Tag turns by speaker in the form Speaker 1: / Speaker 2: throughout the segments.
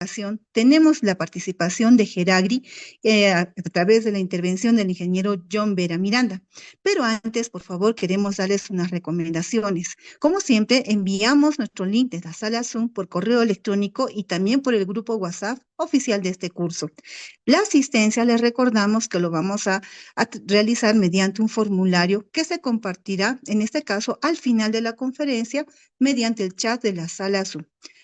Speaker 1: ocasión tenemos la participación de Geragri a través de la intervención del ingeniero John Vera Miranda. Pero antes, por favor, queremos darles unas recomendaciones. Como siempre, enviamos nuestro link de la sala Zoom por correo electrónico y también por el grupo WhatsApp oficial de este curso. La asistencia, les recordamos que lo vamos a realizar mediante un formulario que se compartirá, en este caso, al final de la conferencia mediante el chat de la sala Zoom.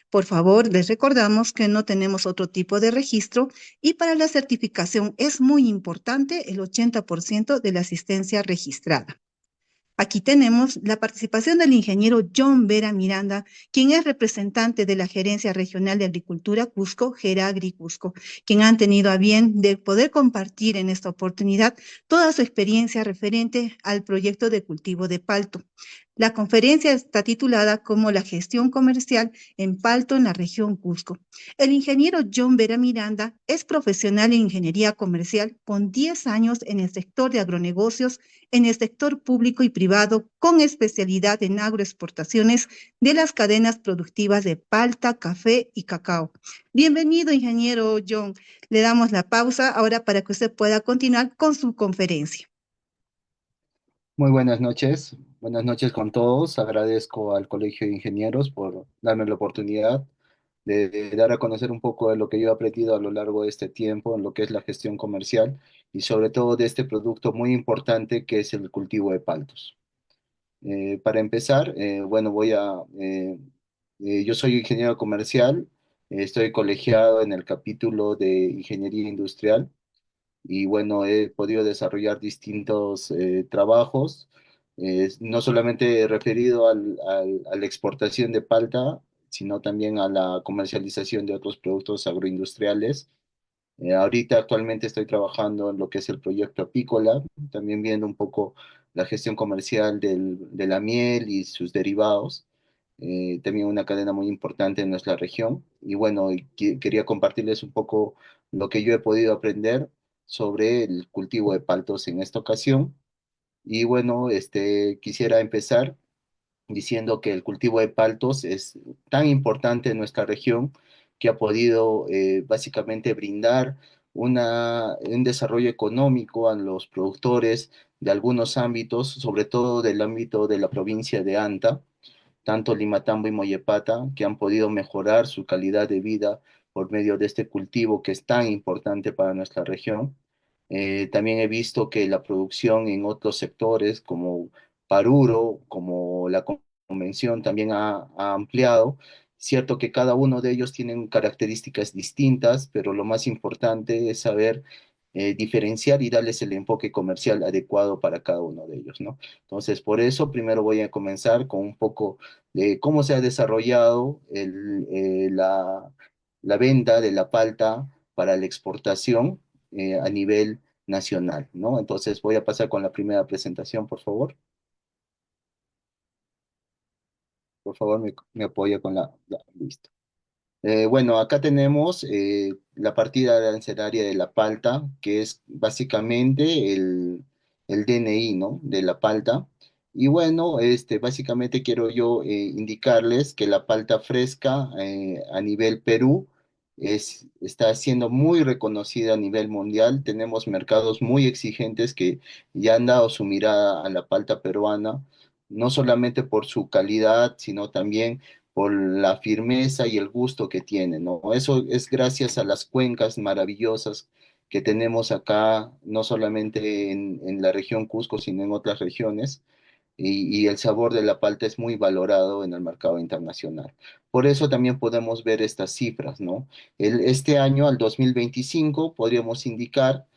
Speaker 1: Por favor, les recordamos que no tenemos otro tipo de registro y para la certificación es muy importante el 80% de la asistencia registrada. Aquí tenemos la participación del ingeniero John Vera Miranda, quien es representante de la Gerencia Regional de Agricultura Cusco, Geragri Cusco, quien han tenido a bien de poder compartir en esta oportunidad toda su experiencia referente al proyecto de cultivo de palto. La conferencia está titulada como La gestión comercial en palto en la región Cusco. El ingeniero John Vera Miranda es profesional en ingeniería comercial con 10 años en el sector de agronegocios, en el sector público y privado, con especialidad en agroexportaciones de las cadenas productivas de palta, café y cacao. Bienvenido, ingeniero John. Le damos la pausa ahora para que usted pueda continuar con su conferencia.
Speaker 2: Muy buenas noches con todos. Agradezco al Colegio de Ingenieros por darme la oportunidad de dar a conocer un poco de lo que yo he aprendido a lo largo de este tiempo en lo que es la gestión comercial y sobre todo de este producto muy importante que es el cultivo de paltos. Para empezar, bueno, yo soy ingeniero comercial, estoy colegiado en el capítulo de Ingeniería Industrial y bueno, he podido desarrollar distintos trabajos, no solamente referido a la exportación de palta, sino también a la comercialización de otros productos agroindustriales. Ahorita actualmente estoy trabajando en lo que es el proyecto apícola, también viendo un poco la gestión comercial de la miel y sus derivados, también una cadena muy importante en nuestra región. Y bueno, quería compartirles un poco lo que yo he podido aprender sobre el cultivo de paltos en esta ocasión. Y bueno, quisiera empezar diciendo que el cultivo de paltos es tan importante en nuestra región que ha podido básicamente brindar un desarrollo económico a los productores de algunos ámbitos, sobre todo del ámbito de la provincia de Anta, tanto Limatambo y Mollepata, que han podido mejorar su calidad de vida por medio de este cultivo que es tan importante para nuestra región. También he visto que la producción en otros sectores como Paruro, como la convención, también ha ampliado. Cierto que cada uno de ellos tienen características distintas, pero lo más importante es saber diferenciar y darles el enfoque comercial adecuado para cada uno de ellos, ¿no? Entonces, por eso, primero voy a comenzar con un poco de cómo se ha desarrollado la venta de la palta para la exportación a nivel nacional, ¿no? Entonces, voy a pasar con la primera presentación, por favor. Por favor, me apoya con listo. Bueno, acá tenemos la partida arancelaria de la palta, que es básicamente el DNI, ¿no? De la palta. Y bueno, básicamente quiero yo indicarles que la palta fresca a nivel Perú está siendo muy reconocida a nivel mundial. Tenemos mercados muy exigentes que ya han dado su mirada a la palta peruana, no solamente por su calidad, sino también por la firmeza y el gusto que tiene, ¿no? Eso es gracias a las cuencas maravillosas que tenemos acá, no solamente en la región Cusco, sino en otras regiones, y el sabor de la palta es muy valorado en el mercado internacional. Por eso también podemos ver estas cifras, ¿no? Este año, al 2025, podríamos indicar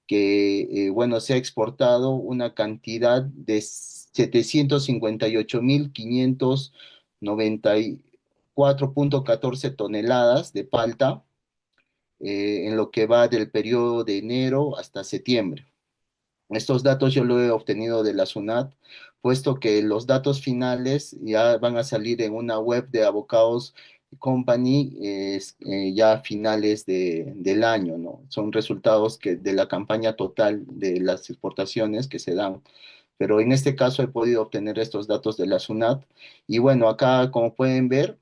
Speaker 2: que, bueno, se ha exportado una cantidad de 758.594.14 toneladas de palta en lo que va del periodo de enero hasta septiembre. Estos datos yo lo he obtenido de la SUNAT, puesto que los datos finales ya van a salir en una web de Avocados Company ya a finales del año, ¿no? Son resultados de la campaña total de las exportaciones que se dan. Pero en este caso he podido obtener estos datos de la SUNAT. Y bueno, acá como pueden ver,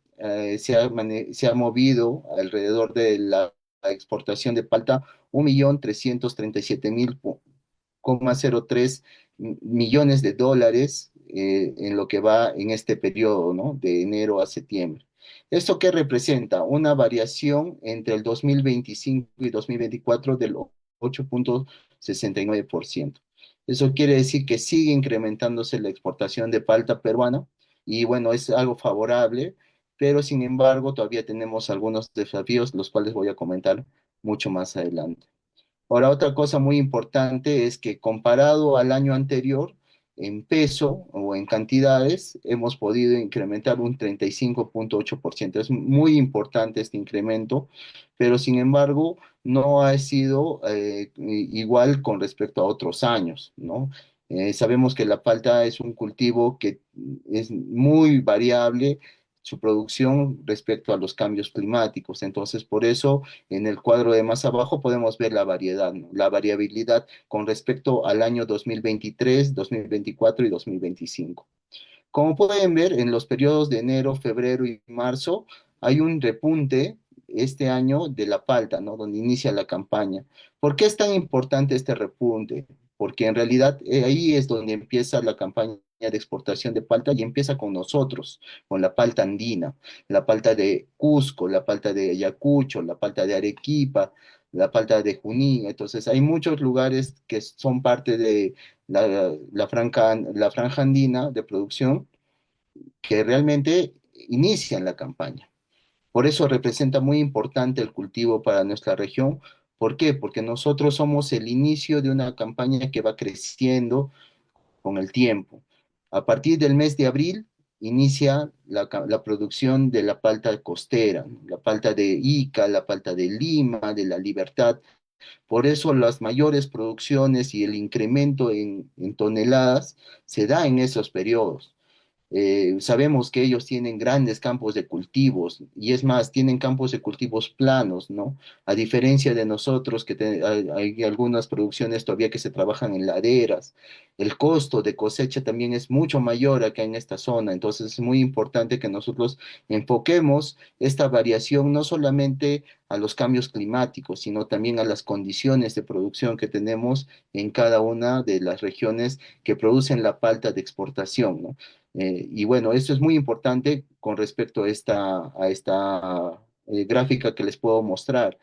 Speaker 2: se ha movido alrededor de la exportación de palta 1.337.003 millones de dólares en lo que va en este periodo, ¿no? De enero a septiembre. ¿Esto qué representa? Una variación entre el 2025 y 2024 del 8,69%. Eso quiere decir que sigue incrementándose la exportación de palta peruana y bueno, es algo favorable, pero sin embargo todavía tenemos algunos desafíos, los cuales voy a comentar mucho más adelante. Ahora, otra cosa muy importante es que comparado al año anterior, en peso o en cantidades, hemos podido incrementar un 35,8%. Es muy importante este incremento, pero sin embargo no ha sido igual con respecto a otros años, ¿no? Sabemos que la palta es un cultivo que es muy variable su producción respecto a los cambios climáticos. Entonces, por eso en el cuadro de más abajo podemos ver la variedad, ¿no? La variabilidad con respecto al año 2023, 2024 y 2025. Como pueden ver, en los periodos de enero, febrero y marzo hay un repunte este año de la palta, ¿no? Donde inicia la campaña. ¿Por qué es tan importante este repunte? Porque en realidad ahí es donde empieza la campaña de exportación de palta y empieza con nosotros, con la palta andina, la palta de Cusco, la palta de Ayacucho, la palta de Arequipa, la palta de Junín. Entonces hay muchos lugares que son parte de la franja andina de producción que realmente inician la campaña. Por eso representa muy importante el cultivo para nuestra región. ¿Por qué? Porque nosotros somos el inicio de una campaña que va creciendo con el tiempo. A partir del mes de abril inicia la producción de la palta costera, la palta de Ica, la palta de Lima, de la Libertad. Por eso las mayores producciones y el incremento en toneladas se da en esos periodos. Sabemos que ellos tienen grandes campos de cultivos y es más, tienen campos de cultivos planos, ¿no? A diferencia de nosotros que hay algunas producciones todavía que se trabajan en laderas. El costo de cosecha también es mucho mayor acá en esta zona, entonces es muy importante que nosotros enfoquemos esta variación no solamente a los cambios climáticos, sino también a las condiciones de producción que tenemos en cada una de las regiones que producen la palta de exportación, ¿no? Y bueno, esto es muy importante con respecto a esta gráfica que les puedo mostrar.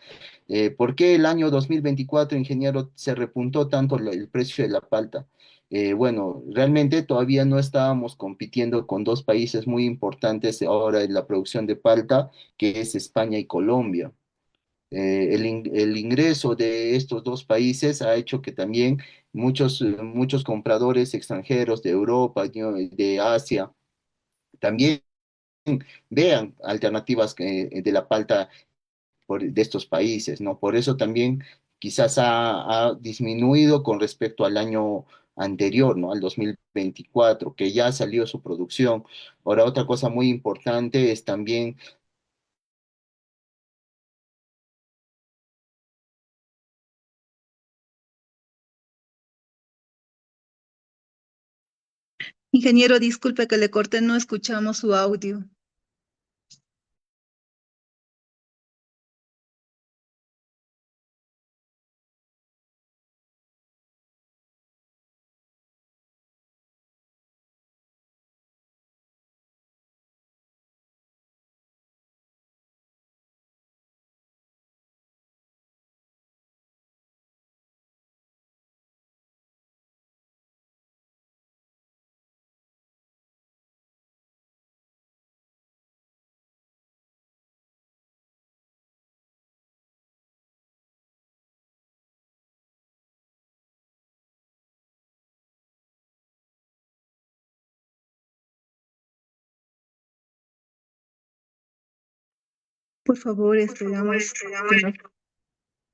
Speaker 2: ¿Por qué el año 2024, ingeniero, se repuntó tanto el precio de la palta? Bueno, realmente todavía no estábamos compitiendo con dos países muy importantes ahora en la producción de palta, que es España y Colombia. El ingreso de estos dos países ha hecho que también muchos compradores extranjeros de Europa, de Asia, también vean alternativas de la palta de estos países, ¿no? Por eso también quizás ha disminuido con respecto al año anterior, ¿no? Al 2024, que ya salió su producción. Ahora, otra cosa muy importante es también
Speaker 1: Ingeniero, disculpe que le corté, no escuchamos su audio. Por favor, esperamos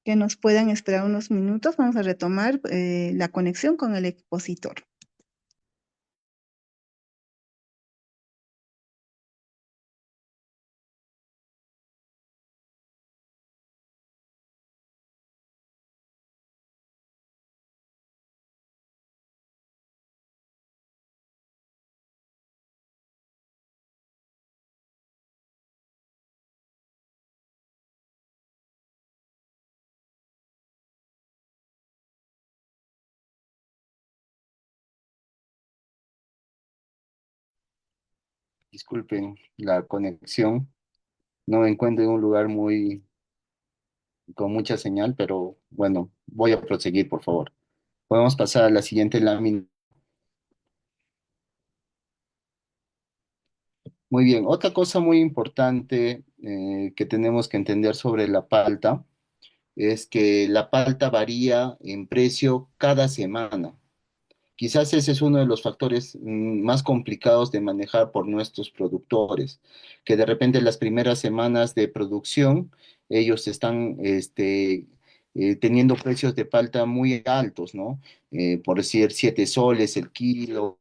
Speaker 1: que nos puedan esperar unos minutos. Vamos a retomar la conexión con el expositor.
Speaker 2: Disculpen la conexión. No me encuentro en un lugar muy con mucha señal, pero bueno, voy a proseguir, por favor. Podemos pasar a la siguiente lámina. Muy bien, otra cosa muy importante que tenemos que entender sobre la palta es que la palta varía en precio cada semana. Quizás ese es uno de los factores más complicados de manejar por nuestros productores, que de repente las primeras semanas de producción ellos están teniendo precios de palta muy altos, ¿no? Por decir 7 soles el kilo,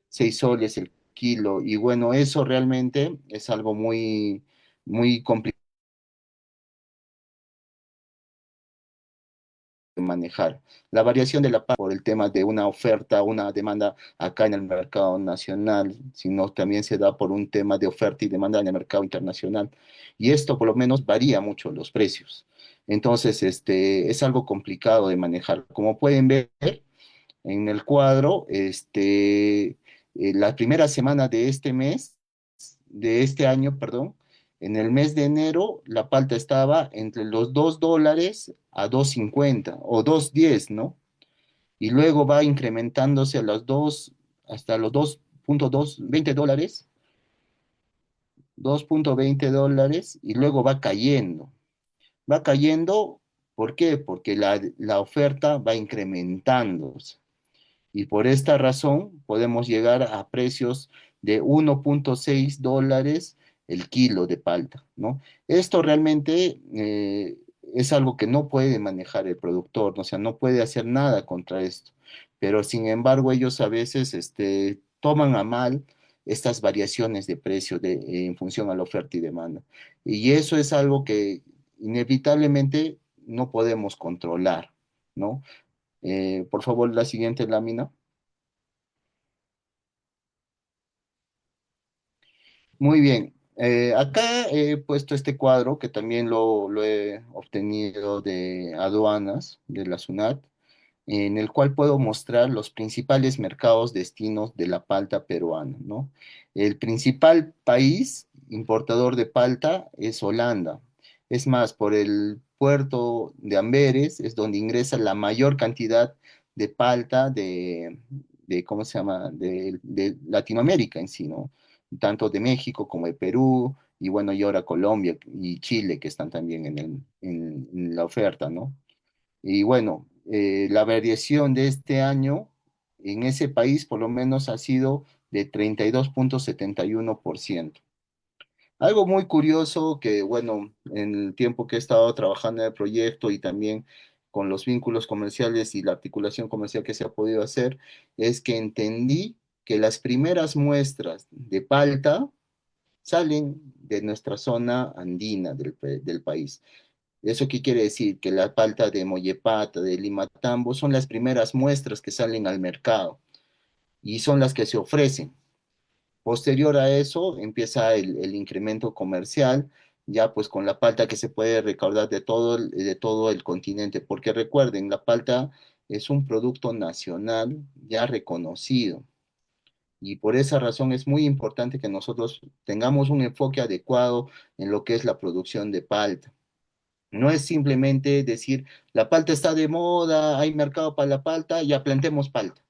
Speaker 2: 6 soles el kilo, y bueno, eso realmente es algo muy complicado manejar. La variación de la PAC por el tema de una oferta, una demanda acá en el mercado nacional, sino también se da por un tema de oferta y demanda en el mercado internacional. Y esto por lo menos varía mucho los precios. Entonces, es algo complicado de manejar. Como pueden ver en el cuadro, la primera semana de este mes, de este año, perdón, en el mes de enero, la palta estaba entre los 2 dólares a 2,50 o 2,10, ¿no? Y luego va incrementándose a los 2, hasta los 2,20 dólares, 2,20 dólares, y luego va cayendo. Va cayendo, ¿por qué? Porque la oferta va incrementándose. Y por esta razón podemos llegar a precios de 1,6 dólares el kilo de palta, ¿no? Esto realmente es algo que no puede manejar el productor, ¿no? O sea, no puede hacer nada contra esto. Pero sin embargo, ellos a veces toman a mal estas variaciones de precio en función a la oferta y demanda. Y eso es algo que inevitablemente no podemos controlar, ¿no? Por favor, la siguiente lámina. Muy bien. Acá he puesto este cuadro que también lo he obtenido de aduanas de la SUNAT, en el cual puedo mostrar los principales mercados destinos de la palta peruana, ¿no? El principal país importador de palta es Holanda. Es más, por el puerto de Amberes es donde ingresa la mayor cantidad de palta ¿cómo se llama? De Latinoamérica en sí, ¿no? Tanto de México como de Perú, y bueno, y ahora Colombia y Chile, que están también en la oferta, ¿no? Y bueno, la variación de este año en ese país por lo menos ha sido de 32,71%. Algo muy curioso que, bueno, en el tiempo que he estado trabajando en el proyecto y también con los vínculos comerciales y la articulación comercial que se ha podido hacer, es que entendí que las primeras muestras de palta salen de nuestra zona andina del país. ¿Eso qué quiere decir? Que la palta de Mollepata, de Limatambo, son las primeras muestras que salen al mercado y son las que se ofrecen. Posterior a eso empieza el incremento comercial, ya pues con la palta que se puede recaudar de todo el continente, porque recuerden, la palta es un producto nacional ya reconocido. Y por esa razón es muy importante que nosotros tengamos un enfoque adecuado en lo que es la producción de palta. No es simplemente decir, la palta está de moda, hay mercado para la palta, ya plantemos palta.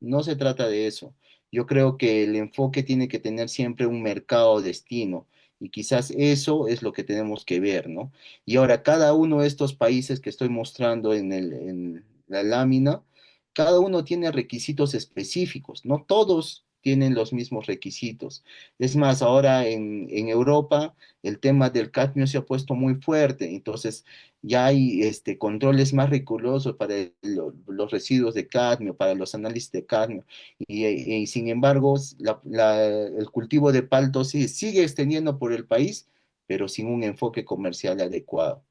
Speaker 2: No se trata de eso. Yo creo que el enfoque tiene que tener siempre un mercado destino y quizás eso es lo que tenemos que ver, ¿no? Y ahora, cada uno de estos países que estoy mostrando en la lámina, cada uno tiene requisitos específicos, no todos tienen los mismos requisitos. Es más, ahora en Europa el tema del cadmio se ha puesto muy fuerte, entonces ya hay controles más rigurosos para los residuos de cadmio, para los análisis de cadmio, y sin embargo, el cultivo de palto sí, sigue extendiendo por el país, pero sin un enfoque comercial adecuado.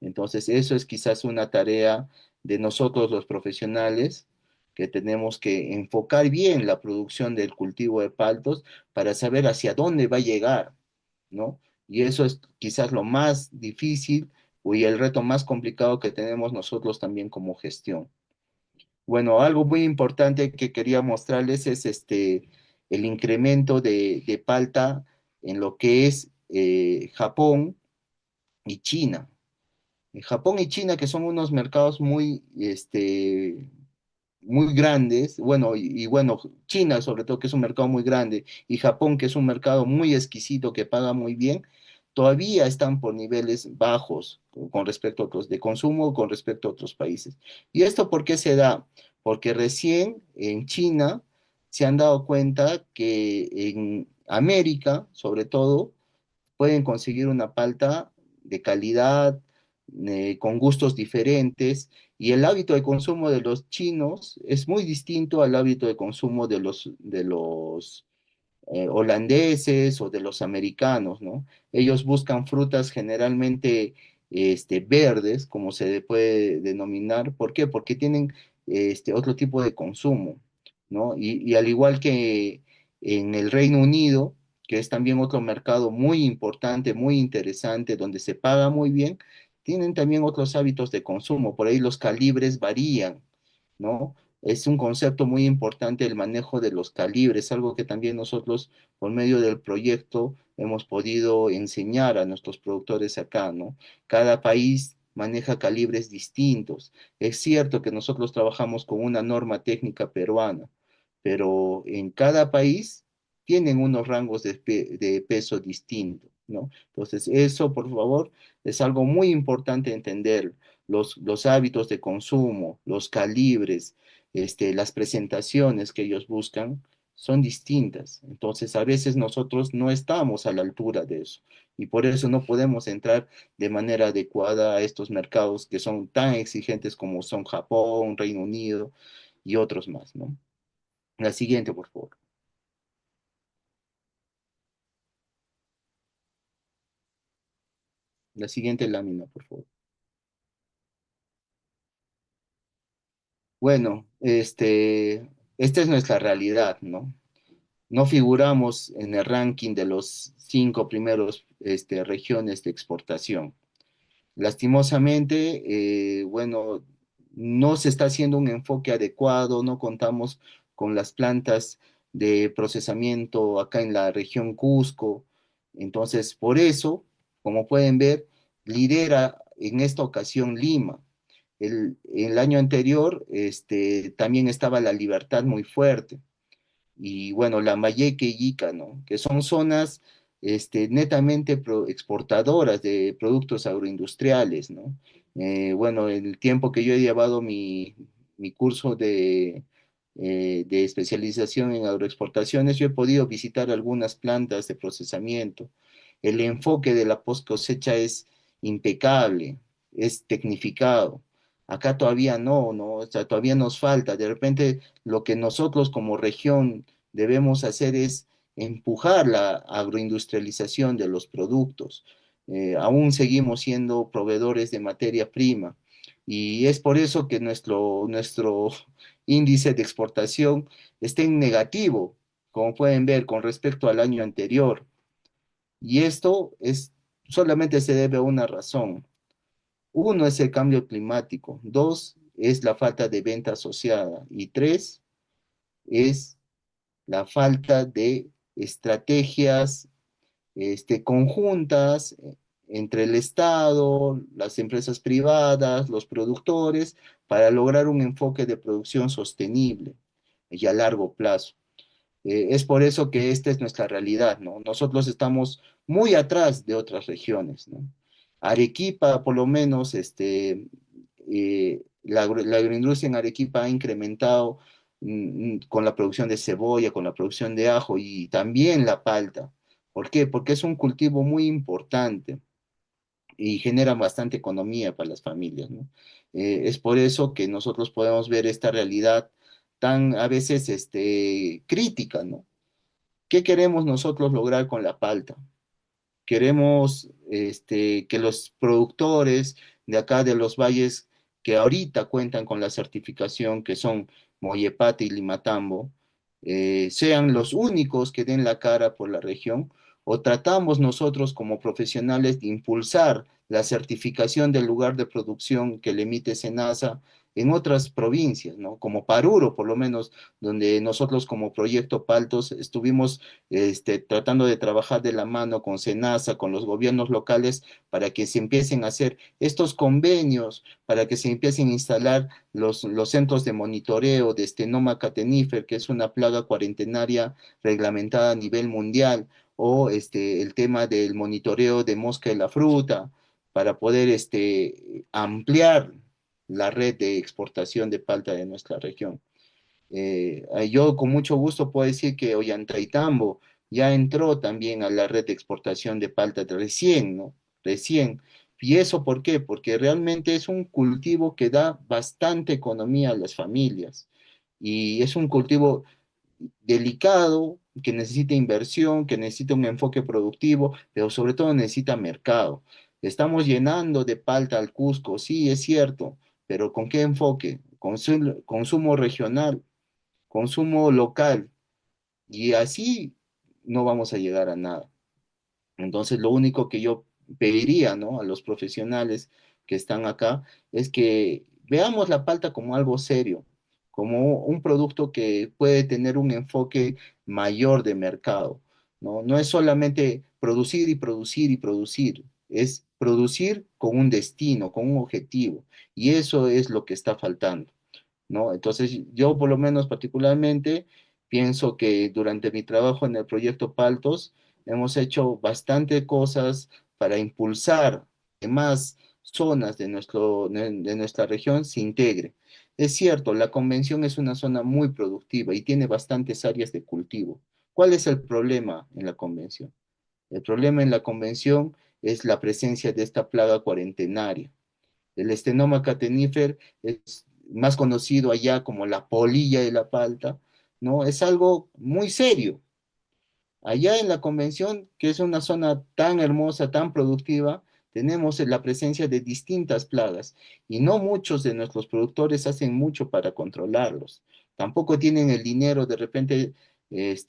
Speaker 2: Entonces, eso es quizás una tarea de nosotros los profesionales, que tenemos que enfocar bien la producción del cultivo de paltos para saber hacia dónde va a llegar, ¿no? Y eso es quizás lo más difícil y el reto más complicado que tenemos nosotros también como gestión. Bueno, algo muy importante que quería mostrarles es el incremento de palta en lo que es Japón y China. Japón y China, que son unos mercados muy, muy grandes, bueno, y bueno, China sobre todo, que es un mercado muy grande, y Japón, que es un mercado muy exquisito, que paga muy bien, todavía están por niveles bajos con respecto a otros de consumo, con respecto a otros países. ¿Y esto por qué se da? Porque recién en China se han dado cuenta que en América, sobre todo, pueden conseguir una palta de calidad, con gustos diferentes, y el hábito de consumo de los chinos es muy distinto al hábito de consumo de los holandeses o de los americanos, ¿no? Ellos buscan frutas generalmente verdes, como se puede denominar. ¿Por qué? Porque tienen otro tipo de consumo, ¿no? Y al igual que en el Reino Unido, que es también otro mercado muy importante, muy interesante, donde se paga muy bien, tienen también otros hábitos de consumo. Por ahí los calibres varían, ¿no? Es un concepto muy importante el manejo de los calibres, algo que también nosotros por medio del proyecto hemos podido enseñar a nuestros productores acá, ¿no? Cada país maneja calibres distintos. Es cierto que nosotros trabajamos con una norma técnica peruana, pero en cada país tienen unos rangos de peso distintos, ¿no? Entonces, eso, por favor, es algo muy importante entender. Los hábitos de consumo, los calibres, las presentaciones que ellos buscan son distintas. Entonces, a veces nosotros no estamos a la altura de eso y por eso no podemos entrar de manera adecuada a estos mercados que son tan exigentes como son Japón, Reino Unido y otros más, ¿no? La siguiente, por favor. La siguiente lámina, por favor. Bueno, esta es nuestra realidad, ¿no? No figuramos en el ranking de los 5 primeros regiones de exportación. Lastimosamente, bueno, no se está haciendo un enfoque adecuado, no contamos con las plantas de procesamiento acá en la región Cusco. Entonces, por eso, como pueden ver, lidera en esta ocasión Lima. El año anterior, también estaba La Libertad muy fuerte y bueno, Lambayeque y Ica, ¿no? Que son zonas netamente exportadoras de productos agroindustriales, ¿no? Bueno, el tiempo que yo he llevado mi curso de especialización en agroexportaciones, yo he podido visitar algunas plantas de procesamiento. El enfoque de la post cosecha es impecable, es tecnificado. Acá todavía no, ¿no? O sea, todavía nos falta. De repente, lo que nosotros como región debemos hacer es empujar la agroindustrialización de los productos. Aún seguimos siendo proveedores de materia prima y es por eso que nuestro índice de exportación está en negativo, como pueden ver, con respecto al año anterior. Y esto solamente se debe a una razón. Uno es el cambio climático, dos es la falta de venta asociada y tres es la falta de estrategias conjuntas entre el Estado, las empresas privadas, los productores, para lograr un enfoque de producción sostenible y a largo plazo. Es por eso que esta es nuestra realidad, ¿no? Nosotros estamos muy atrás de otras regiones, ¿no? Arequipa, por lo menos, la agroindustria en Arequipa ha incrementado con la producción de cebolla, con la producción de ajo y también la palta. ¿Por qué? Porque es un cultivo muy importante y genera bastante economía para las familias, ¿no? Es por eso que nosotros podemos ver esta realidad tan a veces crítica, ¿no? ¿Qué queremos nosotros lograr con la palta? Queremos que los productores de acá de los valles que ahorita cuentan con la certificación, que son Moyepata y Limatambo, sean los únicos que den la cara por la región, o tratamos nosotros como profesionales de impulsar la certificación del lugar de producción que le emite SENASA en otras provincias, ¿no? Como Paruro, por lo menos, donde nosotros como Proyecto Paltos estuvimos tratando de trabajar de la mano con SENASA, con los gobiernos locales, para que se empiecen a hacer estos convenios, para que se empiecen a instalar los centros de monitoreo de Stenoma catenífer, que es una plaga cuarentenaria reglamentada a nivel mundial, o el tema del monitoreo de mosca de la fruta, para poder ampliar la red de exportación de palta de nuestra región. Yo con mucho gusto puedo decir que Ollantaytambo ya entró también a la red de exportación de palta recién, ¿no? Recién. ¿Y eso por qué? Porque realmente es un cultivo que da bastante economía a las familias. Y es un cultivo delicado, que necesita inversión, que necesita un enfoque productivo, pero sobre todo necesita mercado. Estamos llenando de palta al Cusco, sí, es cierto, pero ¿con qué enfoque? Consumo regional, consumo local, y así no vamos a llegar a nada. Entonces, lo único que yo pediría, ¿no? A los profesionales que están acá es que veamos la palta como algo serio, como un producto que puede tener un enfoque mayor de mercado, ¿no? No es solamente producir y producir y producir, es producir con un destino, con un objetivo, y eso es lo que está faltando. ¿No? Entonces, yo por lo menos particularmente pienso que durante mi trabajo en el proyecto Paltos hemos hecho bastante cosas para impulsar que más zonas de nuestra región se integren. Es cierto, la convención es una zona muy productiva y tiene bastantes áreas de cultivo. ¿Cuál es el problema en la convención? El problema en la convención es la presencia de esta plaga cuarentenaria. El Stenoma catenífer es más conocido allá como la polilla de la palta, ¿no? Es algo muy serio. Allá en la convención, que es una zona tan hermosa, tan productiva, tenemos la presencia de distintas plagas y no muchos de nuestros productores hacen mucho para controlarlos. Tampoco tienen el dinero de repente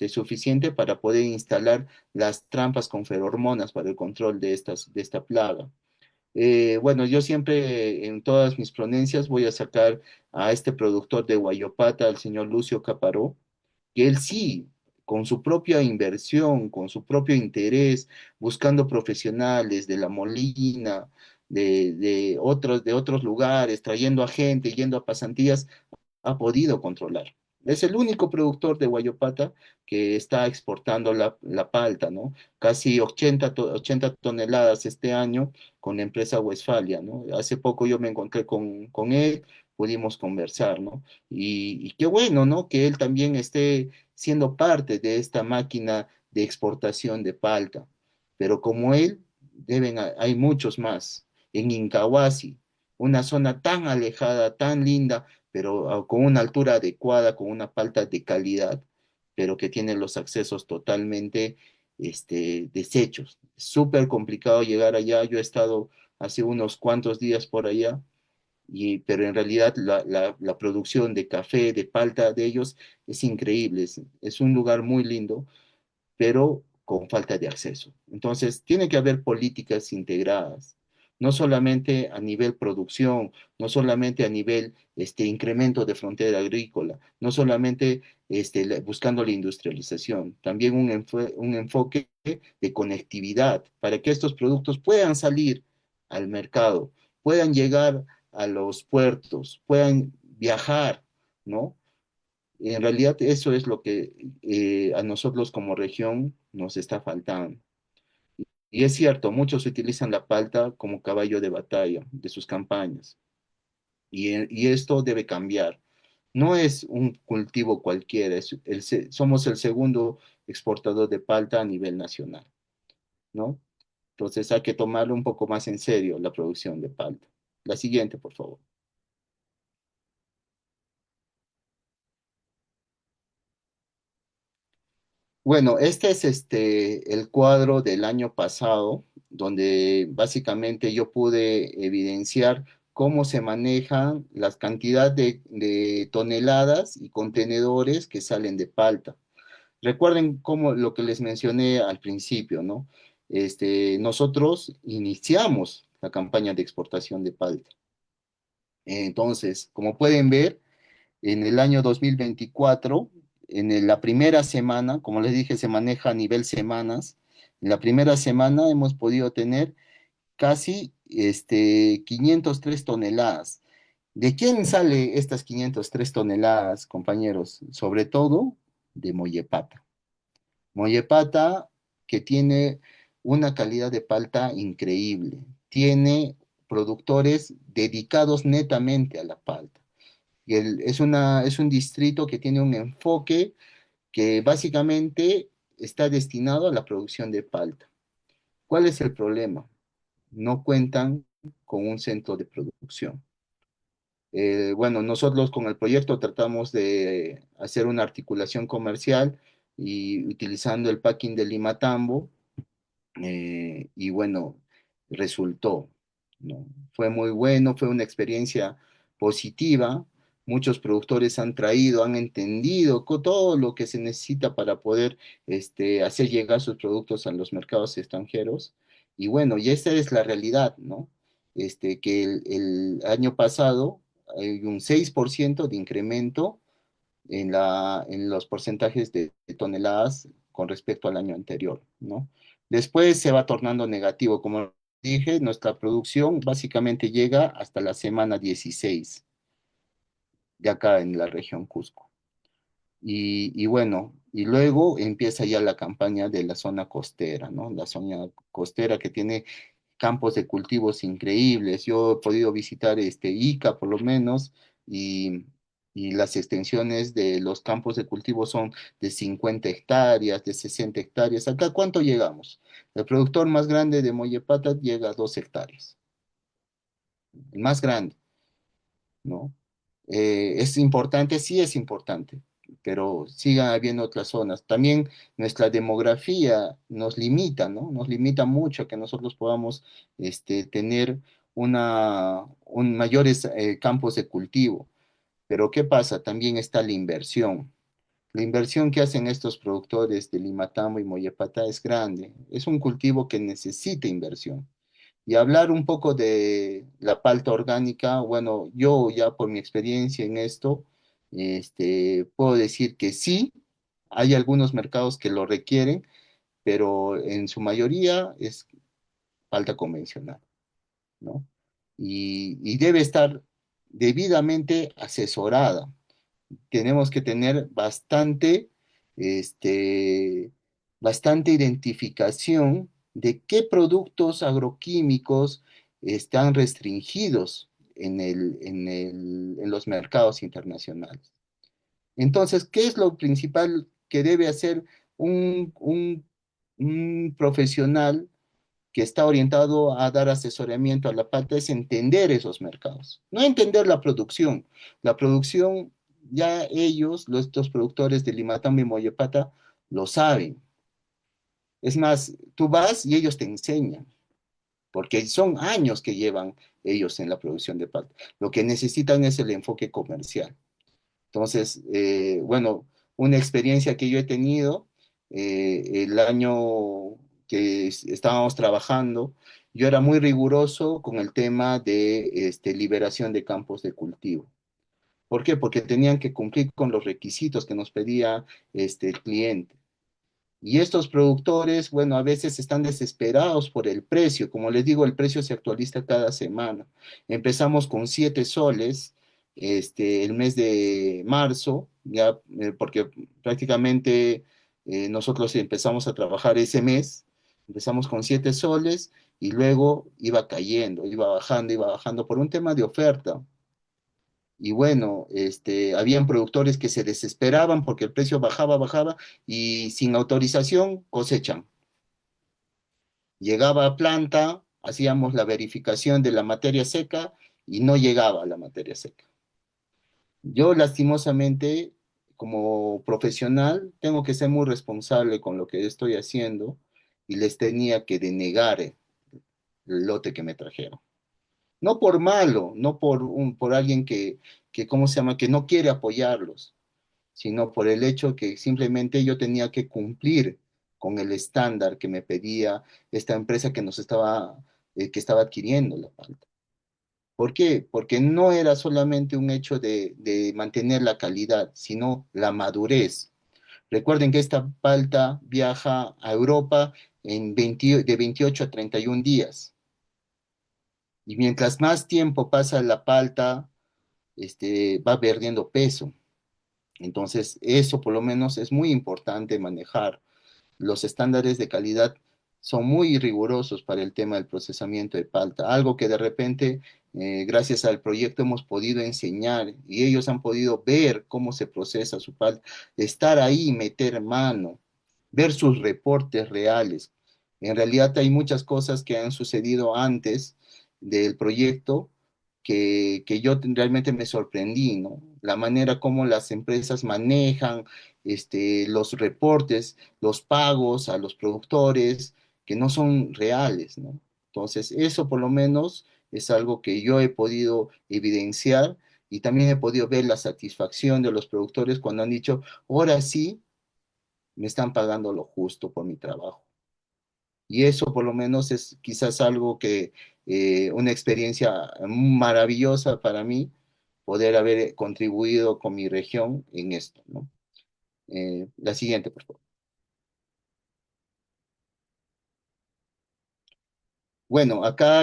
Speaker 2: suficiente para poder instalar las trampas con ferormonas para el control de esta plaga. Bueno, yo siempre en todas mis ponencias voy a sacar a este productor de Guayopata, al señor Lucio Caparó, que él sí, con su propia inversión, con su propio interés, buscando profesionales de La Molina, de otros lugares, trayendo a gente, yendo a pasantías, ha podido controlar. Es el único productor de Guayopata que está exportando la palta, ¿no? Casi 80 toneladas este año con la empresa Westfalia, ¿no? Hace poco yo me encontré con él, pudimos conversar, ¿no? Y qué bueno, ¿no? Que él también esté siendo parte de esta máquina de exportación de palta. Pero como él, hay muchos más. En Incahuasi, una zona tan alejada, tan linda, pero con una altura adecuada, con una palta de calidad, pero que tiene los accesos totalmente deshechos. Súper complicado llegar allá. Yo he estado hace unos cuantos días por allá, pero en realidad la producción de café, de palta de ellos es increíble. Es un lugar muy lindo, pero con falta de acceso. Entonces, tiene que haber políticas integradas, no solamente a nivel producción, no solamente a nivel incremento de frontera agrícola, no solamente buscando la industrialización, también un enfoque de conectividad para que estos productos puedan salir al mercado, puedan llegar a los puertos, puedan viajar, ¿no? En realidad eso es lo que a nosotros como región nos está faltando. Y es cierto, muchos utilizan la palta como caballo de batalla de sus campañas. Y esto debe cambiar. No es un cultivo cualquiera, somos el segundo exportador de palta a nivel nacional, ¿no? Entonces hay que tomarlo un poco más en serio la producción de palta. La siguiente, por favor. Bueno, este es el cuadro del año pasado, donde básicamente yo pude evidenciar cómo se manejan las cantidades de toneladas y contenedores que salen de palta. Recuerden cómo lo que les mencioné al principio, ¿no? Nosotros iniciamos la campaña de exportación de palta. Entonces, como pueden ver, en el año 2024, la primera semana, como les dije, se maneja a nivel semanas. En la primera semana hemos podido tener casi 503 toneladas. ¿De quién sale estas 503 toneladas, compañeros? Sobre todo de Mollepata. Mollepata, que tiene una calidad de palta increíble. Tiene productores dedicados netamente a la palta. Es un distrito que tiene un enfoque que básicamente está destinado a la producción de palta. ¿Cuál es el problema? No cuentan con un centro de producción. Bueno, nosotros con el proyecto tratamos de hacer una articulación comercial y utilizando el packing de Limatambo, y bueno, resultó, ¿no? Fue muy bueno, fue una experiencia positiva. Muchos productores han traído, han entendido todo lo que se necesita para poder hacer llegar sus productos a los mercados extranjeros. Y bueno, y esta es la realidad, ¿no? Que el año pasado hay un 6% de incremento en los porcentajes de toneladas con respecto al año anterior, ¿no? Después se va tornando negativo. Como dije, nuestra producción básicamente llega hasta la semana 16 de acá en la región Cusco. Y bueno, y luego empieza ya la campaña de la zona costera, ¿no? La zona costera que tiene campos de cultivos increíbles. Yo he podido visitar Ica por lo menos y, y las extensiones de los campos de cultivo son de 50 hectáreas, de 60 hectáreas. ¿Acá cuánto llegamos? El productor más grande de Mollepata llega a 2 hectáreas, el más grande, ¿no? Es importante, sí es importante, pero sigan habiendo otras zonas. También nuestra demografía nos limita, ¿no? Nos limita mucho a que nosotros podamos tener mayores campos de cultivo. Pero ¿qué pasa? También está la inversión. La inversión que hacen estos productores de Limatambo y Mollepata es grande. Es un cultivo que necesita inversión. Y hablar un poco de la palta orgánica, bueno, yo ya por mi experiencia en esto, puedo decir que sí, hay algunos mercados que lo requieren, pero en su mayoría es palta convencional, ¿no? Y debe estar debidamente asesorada. Tenemos que tener este, bastante identificación de qué productos agroquímicos están restringidos en los mercados internacionales. Entonces, ¿qué es lo principal que debe hacer un, un un profesional que está orientado a dar asesoramiento a la parte es entender esos mercados, no entender la producción. La producción, ya ellos, estos productores de Limatambo y Mollepata, lo saben. Es más, tú vas y ellos te enseñan, porque son años que llevan ellos en la producción de palta. Lo que necesitan es el enfoque comercial. Entonces, bueno, una experiencia que yo he tenido el año que estábamos trabajando, yo era muy riguroso con el tema de liberación de campos de cultivo. ¿Por qué? Porque tenían que cumplir con los requisitos que nos pedía el cliente. Y estos productores, bueno, a veces están desesperados por el precio. Como les digo, el precio se actualiza cada semana. Empezamos con 7 soles el mes de marzo, ya, porque prácticamente nosotros empezamos a trabajar ese mes. Empezamos con 7 soles y luego iba cayendo, iba bajando por un tema de oferta. Y bueno, habían productores que se desesperaban porque el precio bajaba y sin autorización cosechan. Llegaba a planta, hacíamos la verificación de la materia seca y no llegaba la materia seca. Yo lastimosamente, como profesional, tengo que ser muy responsable con lo que estoy haciendo y les tenía que denegar el lote que me trajeron. No por malo, no por alguien ¿cómo se llama?, que no quiere apoyarlos, sino por el hecho que simplemente yo tenía que cumplir con el estándar que me pedía esta empresa que estaba adquiriendo la palta. ¿Por qué? Porque no era solamente un hecho de mantener la calidad, sino la madurez. Recuerden que esta palta viaja a Europa de 28 a 31 días. Y mientras más tiempo pasa la palta, va perdiendo peso. Entonces, eso por lo menos es muy importante manejar. Los estándares de calidad son muy rigurosos para el tema del procesamiento de palta, algo que de repente, gracias al proyecto, hemos podido enseñar y ellos han podido ver cómo se procesa su palta, estar ahí, meter mano, ver sus reportes reales. En realidad hay muchas cosas que han sucedido antes del proyecto que yo realmente me sorprendí, ¿no? La manera como las empresas manejan los reportes, los pagos a los productores, que no son reales, ¿no? Entonces, eso por lo menos es algo que yo he podido evidenciar y también he podido ver la satisfacción de los productores cuando han dicho, ahora sí, me están pagando lo justo por mi trabajo. Y eso por lo menos es quizás algo que, una experiencia maravillosa para mí, poder haber contribuido con mi región en esto, ¿no? La siguiente, por favor. Bueno, acá,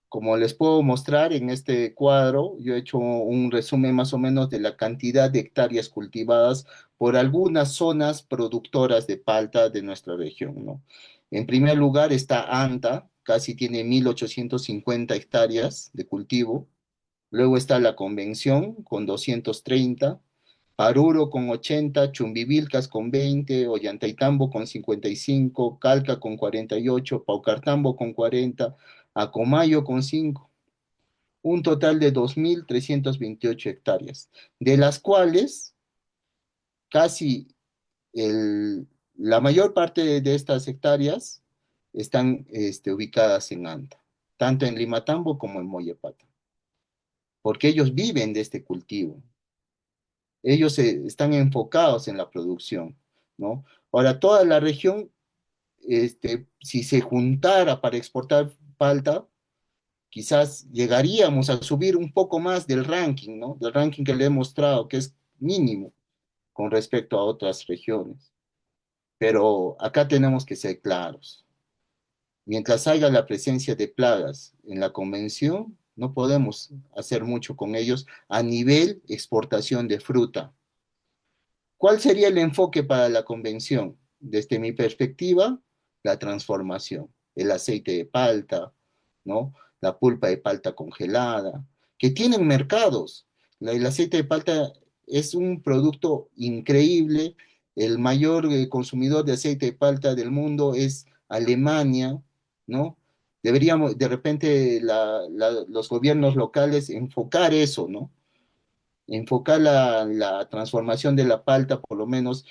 Speaker 2: como les puedo mostrar en este cuadro, yo he hecho un resumen más o menos de la cantidad de hectáreas cultivadas por algunas zonas productoras de palta de nuestra región, ¿no? En primer lugar está Anta, casi tiene 1.850 hectáreas de cultivo. Luego está La Convención con 230, Paruro con 80, Chumbivilcas con 20, Ollantaytambo con 55, Calca con 48, Paucartambo con 40, Acomayo con 5, un total de 2.328 hectáreas, de las cuales casi la mayor parte de estas hectáreas están ubicadas en Anta, tanto en Limatambo como en Moyepata, porque ellos viven de este cultivo. Ellos están enfocados en la producción, ¿no? Ahora, toda la región, si se juntara para exportar palta, quizás llegaríamos a subir un poco más del ranking, ¿no? Del ranking que le he mostrado, que es mínimo con respecto a otras regiones. Pero acá tenemos que ser claros. Mientras haya la presencia de plagas en la convención, no podemos hacer mucho con ellos a nivel exportación de fruta. ¿Cuál sería el enfoque para la convención? Desde mi perspectiva, la transformación, el aceite de palta, ¿no? La pulpa de palta congelada, que tienen mercados. El aceite de palta es un producto increíble. El mayor consumidor de aceite de palta del mundo es Alemania, ¿no? Deberíamos, de repente, los gobiernos locales enfocar eso, ¿no? Enfocar la transformación de la palta, por lo menos,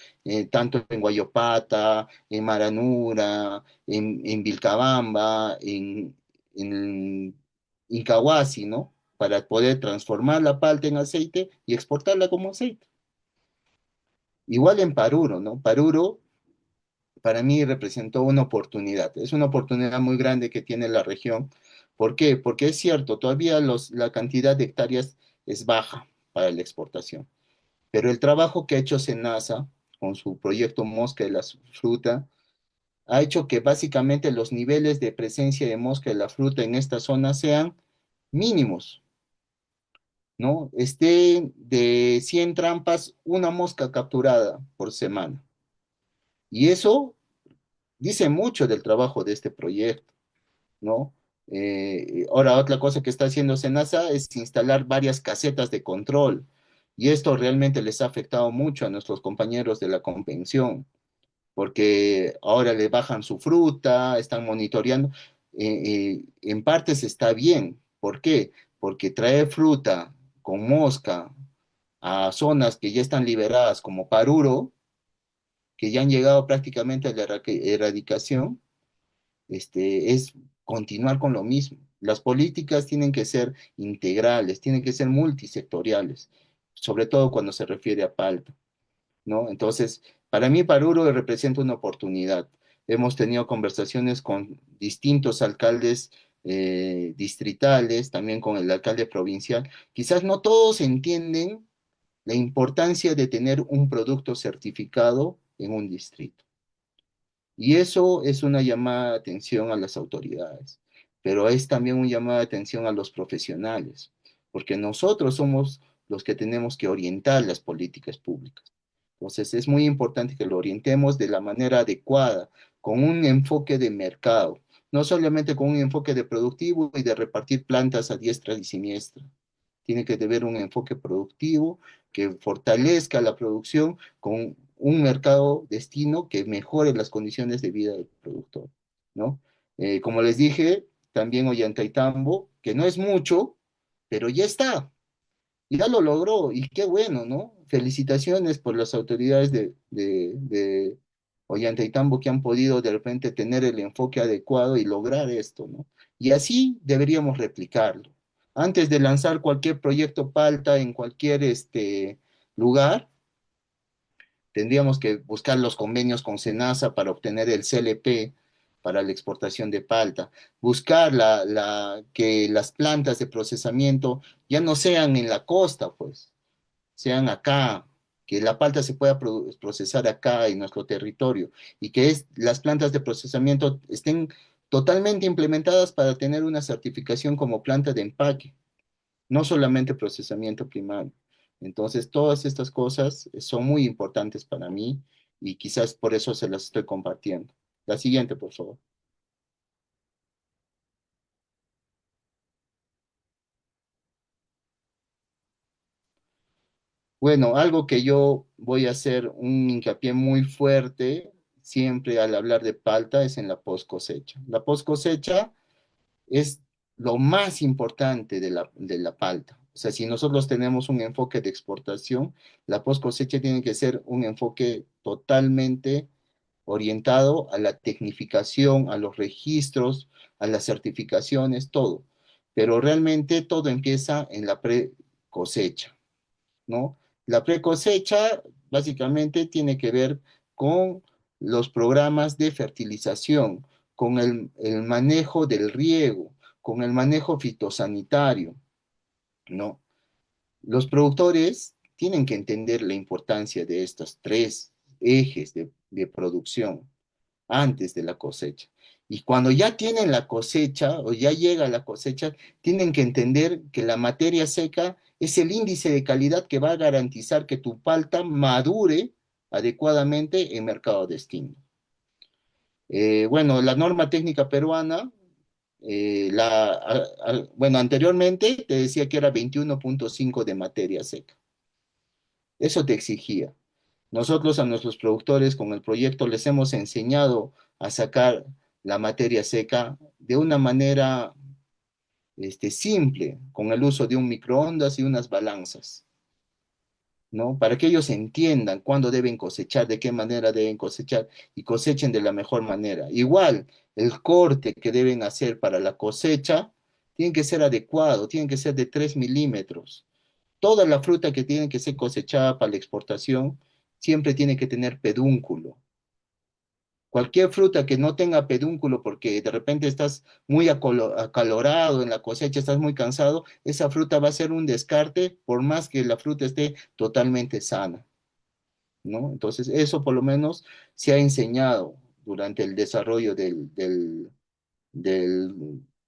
Speaker 2: tanto en Guayopata, en Maranura, en Vilcabamba, en Incahuasi, ¿no? Para poder transformar la palta en aceite y exportarla como aceite. Igual en Paruro, ¿no? Paruro para mí representó una oportunidad. Es una oportunidad muy grande que tiene la región. ¿Por qué? Porque es cierto, todavía la cantidad de hectáreas es baja para la exportación. Pero el trabajo que ha hecho Senasa con su proyecto Mosca de la Fruta ha hecho que básicamente los niveles de presencia de mosca de la fruta en esta zona sean mínimos, ¿no? Esté de 100 trampas, una mosca capturada por semana. Y eso dice mucho del trabajo de este proyecto, ¿no? Ahora, otra cosa que está haciendo Senasa es instalar varias casetas de control. Y esto realmente les ha afectado mucho a nuestros compañeros de la convención, porque ahora le bajan su fruta, están monitoreando. En partes está bien. ¿Por qué? Porque traer fruta con mosca a zonas que ya están liberadas como Paruro, que ya han llegado prácticamente a la erradicación, es continuar con lo mismo. Las políticas tienen que ser integrales, tienen que ser multisectoriales, sobre todo cuando se refiere a palta, ¿no? Entonces, para mí Paruro representa una oportunidad. Hemos tenido conversaciones con distintos alcaldes distritales, también con el alcalde provincial, quizás no todos entienden la importancia de tener un producto certificado en un distrito. Y eso es una llamada de atención a las autoridades, pero es también un llamado de atención a los profesionales, porque nosotros somos los que tenemos que orientar las políticas públicas. Entonces es muy importante que lo orientemos de la manera adecuada, con un enfoque de mercado, no solamente con un enfoque de productivo y de repartir plantas a diestra y siniestra. Tiene que haber un enfoque productivo que fortalezca la producción con un mercado destino que mejore las condiciones de vida del productor, ¿no? Como les dije, también Ollantaytambo, que no es mucho, pero ya está, ya lo logró y qué bueno, ¿no? Felicitaciones por las autoridades de Ollantaytambo que han podido de repente tener el enfoque adecuado y lograr esto, ¿no? Y así deberíamos replicarlo. Antes de lanzar cualquier proyecto Palta en cualquier lugar, tendríamos que buscar los convenios con SENASA para obtener el CLP para la exportación de palta, buscar que las plantas de procesamiento ya no sean en la costa, pues, sean acá, que la palta se pueda procesar acá en nuestro territorio y que las plantas de procesamiento estén totalmente implementadas para tener una certificación como planta de empaque, no solamente procesamiento primario. Entonces, todas estas cosas son muy importantes para mí y quizás por eso se las estoy compartiendo. La siguiente, por favor. Bueno, algo que yo voy a hacer un hincapié muy fuerte siempre al hablar de palta es en la post cosecha. La post cosecha es lo más importante de la palta. O sea, si nosotros tenemos un enfoque de exportación, la post cosecha tiene que ser un enfoque totalmente orientado a la tecnificación, a los registros, a las certificaciones, todo. Pero realmente todo empieza en la pre cosecha, ¿no? La pre-cosecha básicamente tiene que ver con los programas de fertilización, con el manejo del riego, con el manejo fitosanitario, ¿no? Los productores tienen que entender la importancia de estos tres ejes de producción antes de la cosecha. Y cuando ya tienen la cosecha o ya llega la cosecha, tienen que entender que la materia seca es el índice de calidad que va a garantizar que tu palta madure adecuadamente en mercado destino. Bueno, la norma técnica peruana, bueno, anteriormente te decía que era 21.5 de materia seca. Eso te exigía. Nosotros a nuestros productores con el proyecto les hemos enseñado a sacar la materia seca de una manera simple, con el uso de un microondas y unas balanzas, ¿no? Para que ellos entiendan cuándo deben cosechar, de qué manera deben cosechar y cosechen de la mejor manera. Igual, el corte que deben hacer para la cosecha tiene que ser adecuado, tiene que ser de 3 milímetros. Toda la fruta que tiene que ser cosechada para la exportación siempre tiene que tener pedúnculo. Cualquier fruta que no tenga pedúnculo porque de repente estás muy acalorado en la cosecha, estás muy cansado, esa fruta va a ser un descarte por más que la fruta esté totalmente sana, ¿no? Entonces, eso por lo menos se ha enseñado durante el desarrollo del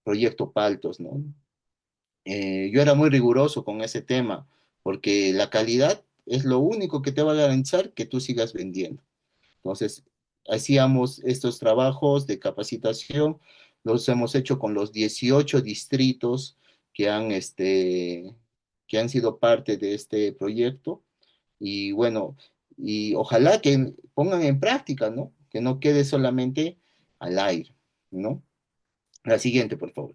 Speaker 2: proyecto Paltos, ¿no? Yo era muy riguroso con ese tema porque la calidad es lo único que te va a garantizar que tú sigas vendiendo. Entonces, hacíamos estos trabajos de capacitación, los hemos hecho con los 18 distritos que han sido parte de este proyecto. Y bueno, y ojalá que pongan en práctica, ¿no? Que no quede solamente al aire, ¿no? La siguiente, por favor.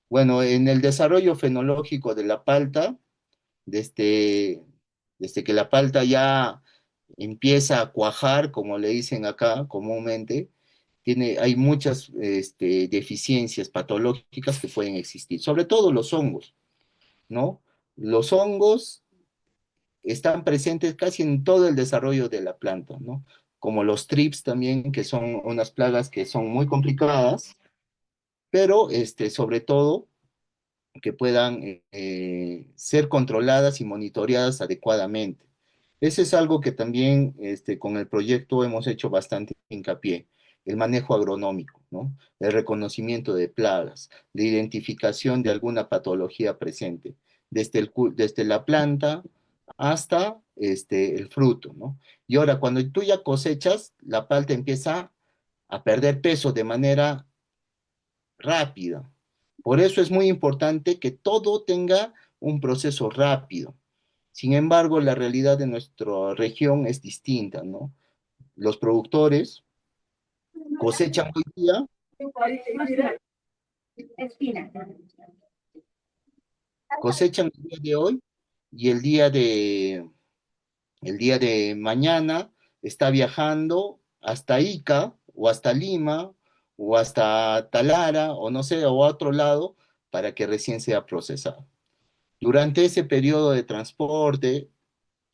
Speaker 2: Bueno, en el desarrollo fenológico de la palta, desde, desde que la palta ya empieza a cuajar, como le dicen acá comúnmente, hay muchas deficiencias patológicas que pueden existir, sobre todo los hongos, ¿no? Los hongos están presentes casi en todo el desarrollo de la planta, ¿no? como los trips también, que son unas plagas que son muy complicadas, pero sobre todo que puedan ser controladas y monitoreadas adecuadamente. Ese es algo que también con el proyecto hemos hecho bastante hincapié, el manejo agronómico, ¿no? El reconocimiento de plagas, la identificación de alguna patología presente, desde la planta hasta el fruto, ¿no? Y ahora, cuando tú ya cosechas, la palta empieza a perder peso de manera rápida. Por eso es muy importante que todo tenga un proceso rápido. Sin embargo, la realidad de nuestra región es distinta, ¿no? Los productores cosechan hoy día, cosechan el día de hoy y el día de mañana está viajando hasta Ica o hasta Lima o hasta Talara o no sé, o a otro lado para que recién sea procesado. Durante ese periodo de transporte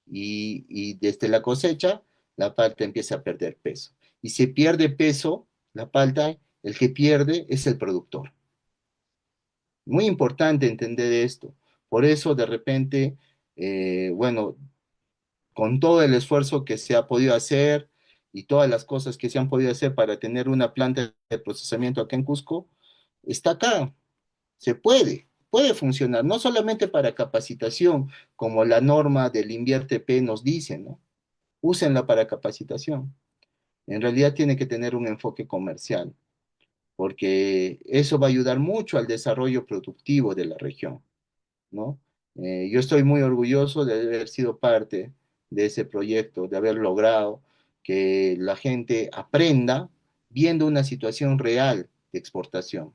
Speaker 2: y desde la cosecha, la palta empieza a perder peso. Y si pierde peso, la palta, el que pierde es el productor. Muy importante entender esto. Por eso, de repente, bueno, con todo el esfuerzo que se ha podido hacer y todas las cosas que se han podido hacer para tener una planta de procesamiento acá en Cusco, está acá, puede funcionar, no solamente para capacitación, como la norma del Invierte P nos dice, ¿no? Úsenla para capacitación. En realidad tiene que tener un enfoque comercial, porque eso va a ayudar mucho al desarrollo productivo de la región, ¿no? Yo estoy muy orgulloso de haber sido parte de ese proyecto, de haber logrado que la gente aprenda viendo una situación real de exportación,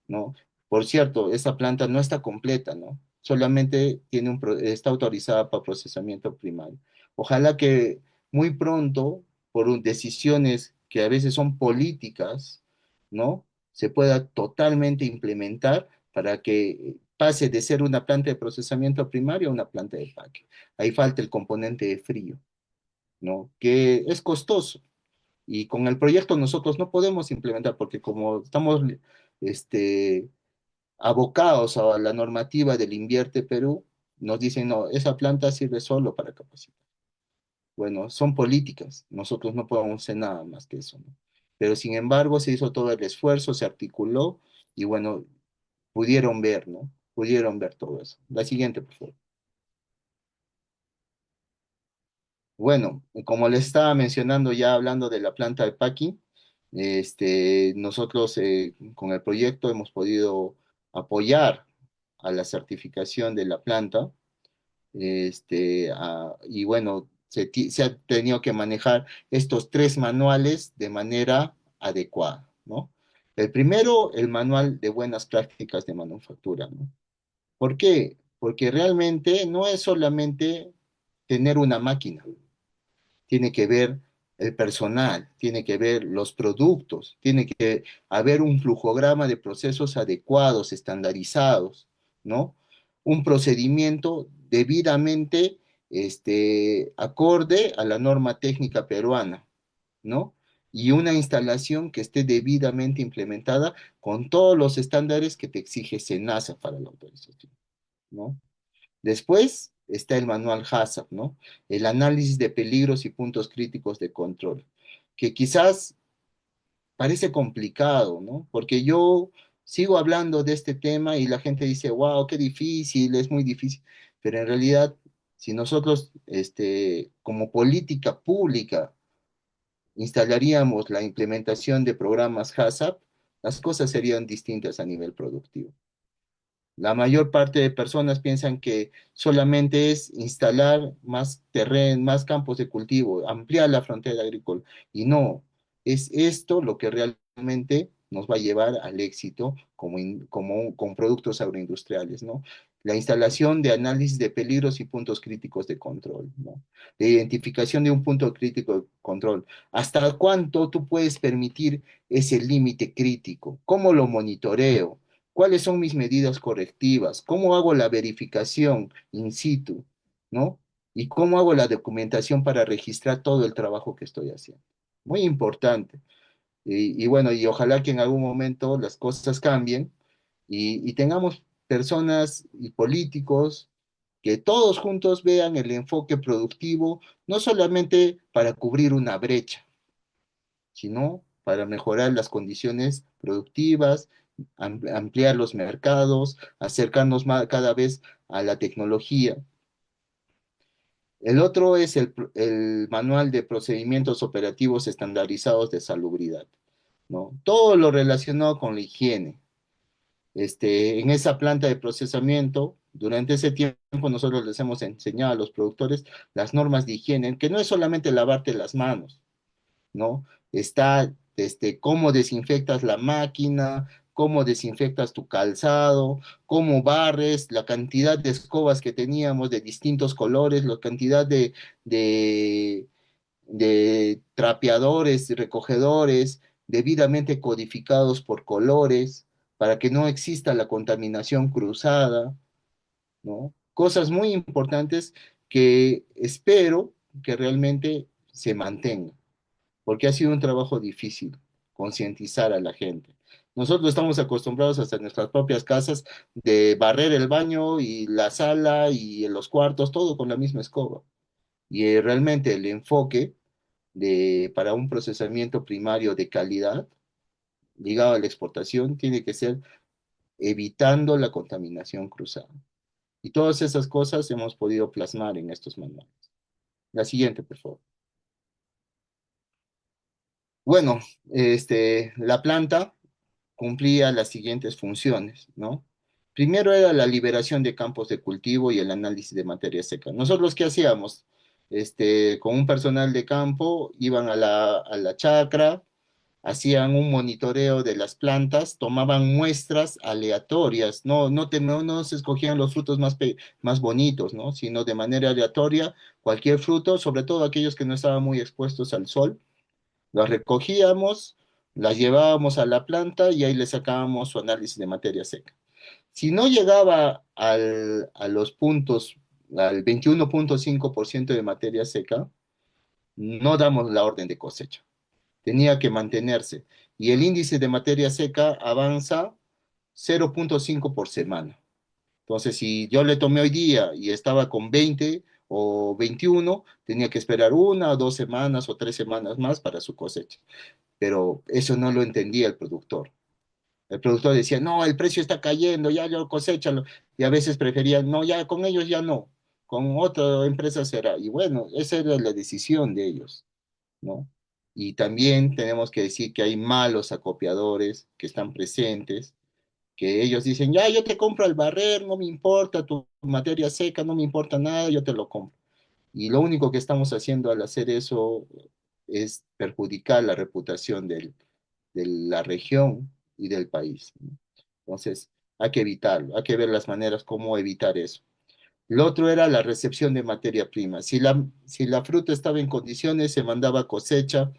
Speaker 2: ¿no? Por cierto, esa planta no está completa, ¿no? Solamente está autorizada para procesamiento primario. Ojalá que muy pronto, decisiones que a veces son políticas, ¿no? Se pueda totalmente implementar para que pase de ser una planta de procesamiento primario a una planta de paque. Ahí falta el componente de frío, ¿no? Que es costoso. Y con el proyecto nosotros no podemos implementar porque como estamos este, abocados a la normativa del Invierte Perú, nos dicen, no, esa planta sirve solo para capacitar. Bueno, son políticas, nosotros no podemos hacer nada más que eso, ¿no? Pero sin embargo, se hizo todo el esfuerzo, se articuló y bueno, pudieron ver, ¿no? Pudieron ver todo eso. La siguiente, por favor. Bueno, como les estaba mencionando ya hablando de la planta de packing, nosotros con el proyecto hemos podido apoyar a la certificación de la planta y bueno, se ha tenido que manejar estos tres manuales de manera adecuada, ¿no? El primero, el manual de buenas prácticas de manufactura, ¿no? ¿Por qué? Porque realmente no es solamente tener una máquina, tiene que ver el personal, tiene que ver los productos, tiene que haber un flujograma de procesos adecuados, estandarizados, ¿no? Un procedimiento debidamente acorde a la norma técnica peruana, ¿no? Y una instalación que esté debidamente implementada con todos los estándares que te exige SENASA para la autorización, ¿no? Después está el manual HACCP, ¿no? El análisis de peligros y puntos críticos de control, que quizás parece complicado, ¿no? Porque yo sigo hablando de este tema y la gente dice, wow, qué difícil, es muy difícil, pero en realidad, si nosotros, como política pública, instalaríamos la implementación de programas HACCP, las cosas serían distintas a nivel productivo. La mayor parte de personas piensan que solamente es instalar más terreno, más campos de cultivo, ampliar la frontera agrícola. Y no, es esto lo que realmente nos va a llevar al éxito con productos agroindustriales, ¿no? La instalación de análisis de peligros y puntos críticos de control, ¿no? La identificación de un punto crítico de control. ¿Hasta cuánto tú puedes permitir ese límite crítico? ¿Cómo lo monitoreo? ¿Cuáles son mis medidas correctivas? ¿Cómo hago la verificación in situ? ¿No? ¿Y cómo hago la documentación para registrar todo el trabajo que estoy haciendo? Muy importante. Y bueno, y ojalá que en algún momento las cosas cambien y tengamos personas y políticos que todos juntos vean el enfoque productivo, no solamente para cubrir una brecha, sino para mejorar las condiciones productivas, ampliar los mercados, acercarnos cada vez a la tecnología. El otro es el manual de procedimientos operativos estandarizados de salubridad, ¿no? Todo lo relacionado con la higiene. En esa planta de procesamiento, durante ese tiempo nosotros les hemos enseñado a los productores las normas de higiene, que no es solamente lavarte las manos, ¿no? Está cómo desinfectas la máquina, cómo desinfectas tu calzado, cómo barres, la cantidad de escobas que teníamos de distintos colores, la cantidad de, de trapeadores y recogedores debidamente codificados por colores para que no exista la contaminación cruzada, ¿no? Cosas muy importantes que espero que realmente se mantengan porque ha sido un trabajo difícil concientizar a la gente. Nosotros estamos acostumbrados hasta en nuestras propias casas de barrer el baño y la sala y los cuartos, todo con la misma escoba. Y realmente el enfoque para un procesamiento primario de calidad ligado a la exportación tiene que ser evitando la contaminación cruzada. Y todas esas cosas hemos podido plasmar en estos manuales. La siguiente, por favor. Bueno, la planta cumplía las siguientes funciones, ¿no? Primero era la liberación de campos de cultivo y el análisis de materia seca. Nosotros, ¿qué hacíamos? Con un personal de campo, iban a la chacra, hacían un monitoreo de las plantas, tomaban muestras aleatorias, no se escogían los frutos más bonitos, ¿no? Sino de manera aleatoria, cualquier fruto, sobre todo aquellos que no estaban muy expuestos al sol, las recogíamos, las llevábamos a la planta y ahí le sacábamos su análisis de materia seca. Si no llegaba a los puntos, al 21,5% de materia seca, no damos la orden de cosecha. Tenía que mantenerse. Y el índice de materia seca avanza 0,5 por semana. Entonces, si yo le tomé hoy día y estaba con 20 o 21, tenía que esperar 1 o 2 semanas o 3 semanas más para su cosecha, pero eso no lo entendía el productor. El productor decía, no, el precio está cayendo, ya lo cosechan, y a veces preferían, no, ya con ellos ya no, con otra empresa será. Y bueno, esa era la decisión de ellos, ¿no? Y también tenemos que decir que hay malos acopiadores que están presentes, que ellos dicen, ya, yo te compro al barrer, no me importa tu materia seca, no me importa nada, yo te lo compro. Y lo único que estamos haciendo al hacer eso es perjudicar la reputación de la región y del país, ¿no? Entonces, hay que evitarlo, hay que ver las maneras cómo evitar eso. Lo otro era la recepción de materia prima. Si la fruta estaba en condiciones, se mandaba a cosecha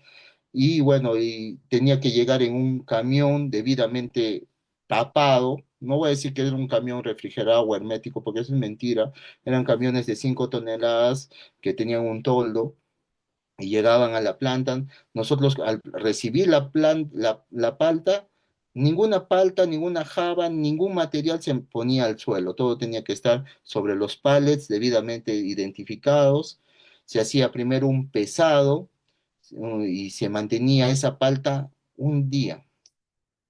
Speaker 2: y bueno, y tenía que llegar en un camión debidamente tapado. No voy a decir que era un camión refrigerado o hermético, porque eso es mentira. Eran camiones de 5 toneladas que tenían un toldo y llegaban a la planta. Nosotros al recibir la palta, ninguna palta, ninguna java, ningún material se ponía al suelo, todo tenía que estar sobre los pallets debidamente identificados. Se hacía primero un pesado y se mantenía esa palta un día.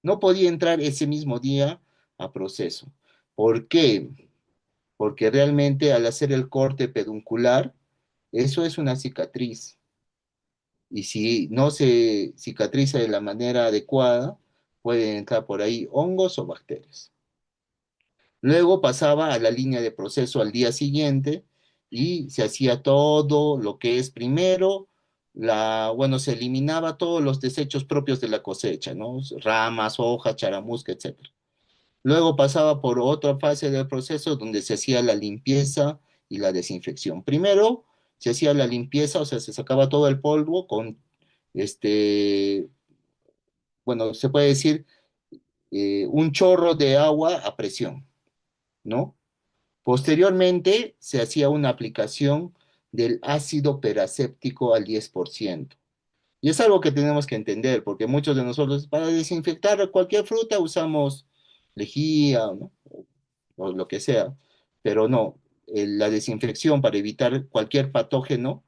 Speaker 2: No podía entrar ese mismo día a proceso. ¿Por qué? Porque realmente al hacer el corte peduncular, eso es una cicatriz y si no se cicatriza de la manera adecuada, pueden entrar por ahí hongos o bacterias. Luego pasaba a la línea de proceso al día siguiente y se hacía todo lo que es primero, bueno, se eliminaba todos los desechos propios de la cosecha, ¿no? Ramas, hojas, charamusca, etcétera. Luego pasaba por otra fase del proceso donde se hacía la limpieza y la desinfección. Primero se hacía la limpieza, o sea, se sacaba todo el polvo con este, bueno, se puede decir un chorro de agua a presión, ¿no? Posteriormente se hacía una aplicación del ácido peracéptico al 10%. Y es algo que tenemos que entender, porque muchos de nosotros para desinfectar cualquier fruta usamos lejía, ¿no? O lo que sea, pero no, la desinfección para evitar cualquier patógeno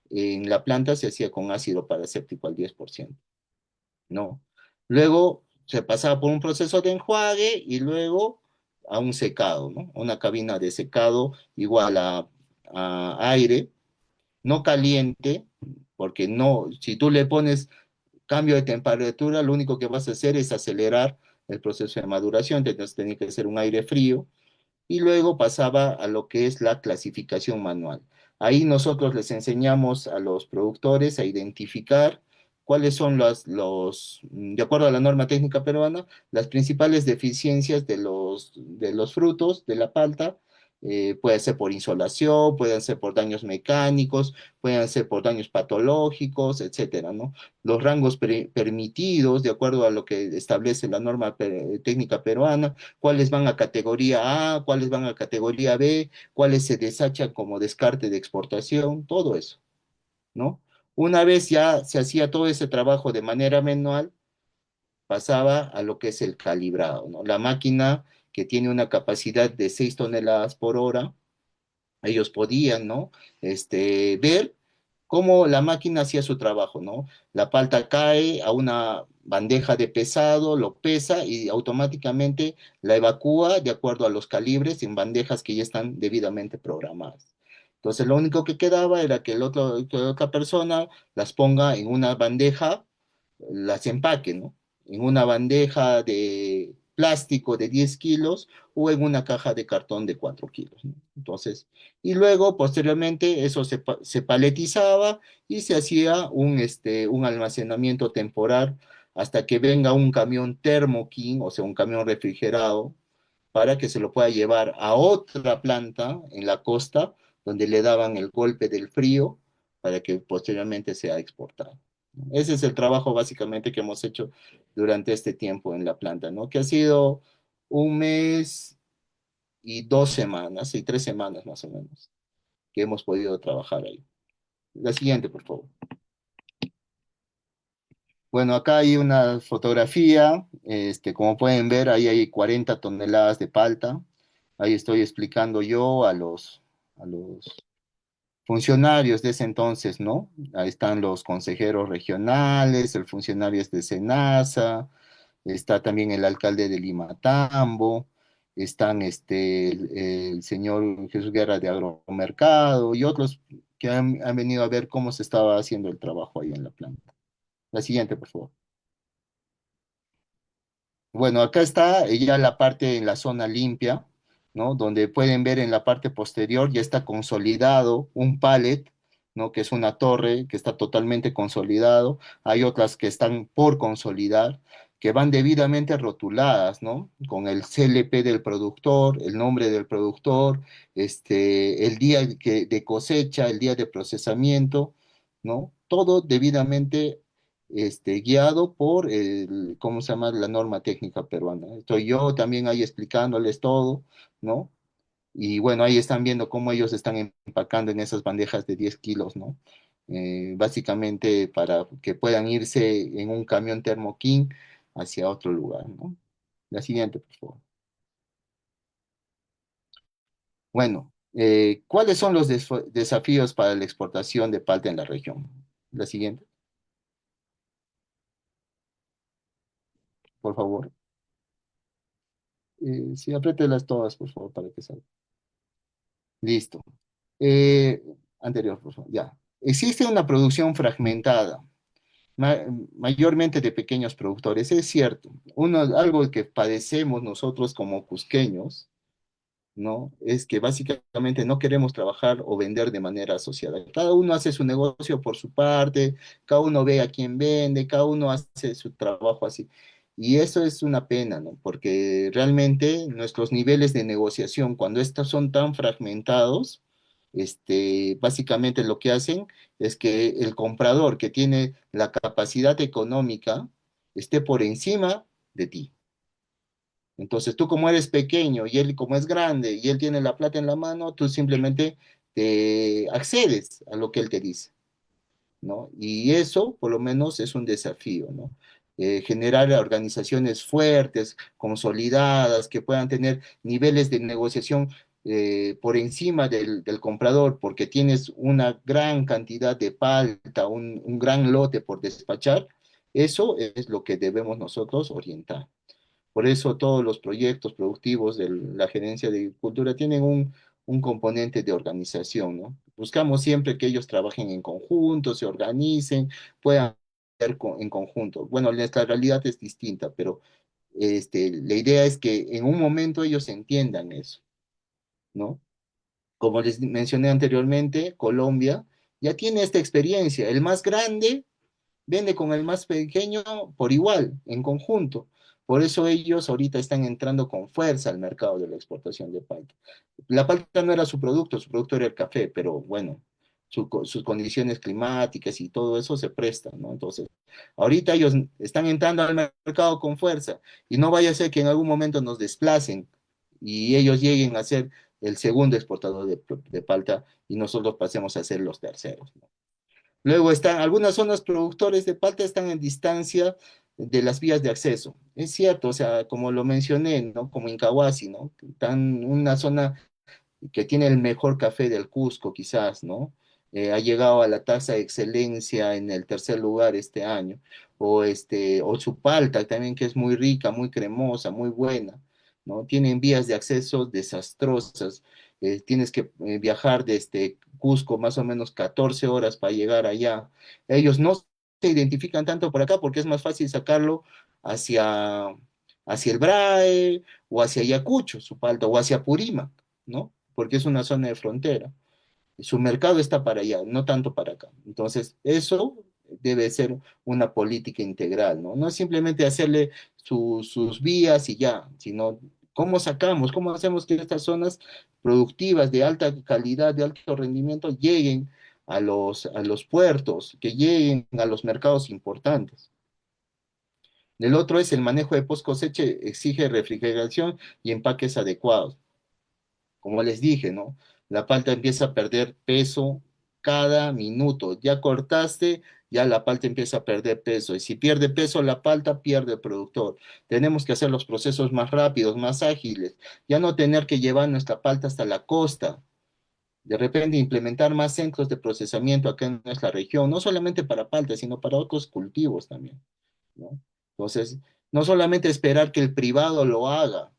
Speaker 2: en la planta se hacía con ácido paraséptico al 10%, ¿no? Luego se pasaba por un proceso de enjuague y luego a un secado, ¿no? Una cabina de secado igual a aire, no caliente, porque no, si tú le pones cambio de temperatura, lo único que vas a hacer es acelerar el proceso de maduración, entonces tenía que ser un aire frío y luego pasaba a lo que es la clasificación manual. Ahí nosotros les enseñamos a los productores a identificar cuáles son de acuerdo a la norma técnica peruana, las principales deficiencias de los frutos de la palta. Puede ser por insolación, pueden ser por daños mecánicos, pueden ser por daños patológicos, etcétera, ¿no? Los rangos permitidos, de acuerdo a lo que establece la norma técnica peruana, cuáles van a categoría A, cuáles van a categoría B, cuáles se desechan como descarte de exportación, todo eso, ¿no? Una vez ya se hacía todo ese trabajo de manera manual, pasaba a lo que es el calibrado, ¿no? La máquina que tiene una capacidad de 6 toneladas por hora, ellos podían, ¿no? Ver cómo la máquina hacía su trabajo, ¿no? La palta cae a una bandeja de pesado, lo pesa y automáticamente la evacúa de acuerdo a los calibres en bandejas que ya están debidamente programadas. Entonces, lo único que quedaba era que la otra persona las ponga en una bandeja, las empaque, ¿no? En una bandeja de plástico de 10 kilos o en una caja de cartón de 4 kilos, ¿no? Entonces, y luego, posteriormente, eso se paletizaba y se hacía un almacenamiento temporal hasta que venga un camión Thermo King, o sea, un camión refrigerado, para que se lo pueda llevar a otra planta en la costa, donde le daban el golpe del frío para que posteriormente sea exportado. Ese es el trabajo básicamente que hemos hecho durante este tiempo en la planta, ¿no? Que ha sido un mes y 2 semanas, y 3 semanas más o menos, que hemos podido trabajar ahí. La siguiente, por favor. Bueno, acá hay una fotografía, como pueden ver, ahí hay 40 toneladas de palta. Ahí estoy explicando yo a los funcionarios de ese entonces, ¿no? Ahí están los consejeros regionales, el funcionario es de SENASA, está también el alcalde de Limatambo, están el señor Jesús Guerra de Agromercado y otros que han venido a ver cómo se estaba haciendo el trabajo ahí en la planta. La siguiente, por favor. Bueno, acá está ya la parte en la zona limpia, ¿no? Donde pueden ver en la parte posterior ya está consolidado un pallet, ¿no? Que es una torre que está totalmente consolidado. Hay otras que están por consolidar, que van debidamente rotuladas, ¿no? Con el CLP del productor, el nombre del productor, el día de cosecha, el día de procesamiento, ¿no? Todo debidamente guiado por ¿cómo se llama? La norma técnica peruana. Estoy yo también ahí explicándoles todo, ¿no? Y bueno, ahí están viendo cómo ellos están empacando en esas bandejas de 10 kilos, ¿no? Básicamente para que puedan irse en un camión Thermo King hacia otro lugar, ¿no? La siguiente, por favor. Bueno, ¿cuáles son los desafíos para la exportación de palta en la región? La siguiente, por favor. Sí, apriételas todas, por favor, para que salga. Listo. Eh, Anterior, por favor, ya. Existe una producción fragmentada, ma- mayormente de pequeños productores, es cierto. Algo que padecemos nosotros como cusqueños, ¿no? Es que básicamente no queremos trabajar o vender de manera asociada. Cada uno hace su negocio por su parte, cada uno ve a quién vende, cada uno hace su trabajo así. Y eso es una pena, ¿no? Porque realmente nuestros niveles de negociación, cuando estos son tan fragmentados, básicamente lo que hacen es que el comprador que tiene la capacidad económica esté por encima de ti. Entonces tú como eres pequeño y él como es grande y él tiene la plata en la mano, tú simplemente te accedes a lo que él te dice, ¿no? Y eso, por lo menos, es un desafío, ¿no? Generar organizaciones fuertes, consolidadas, que puedan tener niveles de negociación por encima del comprador, porque tienes una gran cantidad de palta, un gran lote por despachar, eso es lo que debemos nosotros orientar. Por eso todos los proyectos productivos de la Gerencia de Agricultura tienen un componente de organización, ¿no? Buscamos siempre que ellos trabajen en conjunto, se organicen, puedan hacer en conjunto. Bueno, nuestra realidad es distinta, pero la idea es que en un momento ellos entiendan eso, ¿no? Como les mencioné anteriormente, Colombia ya tiene esta experiencia. El más grande vende con el más pequeño por igual, en conjunto. Por eso ellos ahorita están entrando con fuerza al mercado de la exportación de palta. La palta no era su producto era el café, pero bueno, sus condiciones climáticas y todo eso se prestan, ¿no? Entonces, ahorita ellos están entrando al mercado con fuerza y no vaya a ser que en algún momento nos desplacen y ellos lleguen a ser el segundo exportador de palta y nosotros pasemos a ser los terceros, ¿no? Luego están, algunas zonas productores de palta están en distancia de las vías de acceso. Es cierto, o sea, como lo mencioné, ¿no? Como Incahuasi, ¿no? Están una zona que tiene el mejor café del Cusco, quizás, ¿no? Ha llegado a la tasa de excelencia en el tercer lugar este año. O su palta también, que es muy rica, muy cremosa, muy buena, ¿no? Tienen vías de acceso desastrosas. Tienes que viajar desde Cusco más o menos 14 horas para llegar allá. Ellos no se identifican tanto por acá porque es más fácil sacarlo hacia, hacia el Brae o hacia Ayacucho, su palta, o hacia Purímac, ¿no? Porque es una zona de frontera. Su mercado está para allá, no tanto para acá. Entonces, eso debe ser una política integral, ¿no? No es simplemente hacerle sus vías y ya, sino cómo sacamos, cómo hacemos que estas zonas productivas de alta calidad, de alto rendimiento, lleguen a los puertos, que lleguen a los mercados importantes. El otro es el manejo de post cosecha, exige refrigeración y empaques adecuados. Como les dije, ¿no? La palta empieza a perder peso cada minuto. Ya cortaste, ya la palta empieza a perder peso. Y si pierde peso la palta, pierde el productor. Tenemos que hacer los procesos más rápidos, más ágiles. Ya no tener que llevar nuestra palta hasta la costa. De repente implementar más centros de procesamiento acá en nuestra región, no solamente para palta, sino para otros cultivos también, ¿no? Entonces, no solamente esperar que el privado lo haga,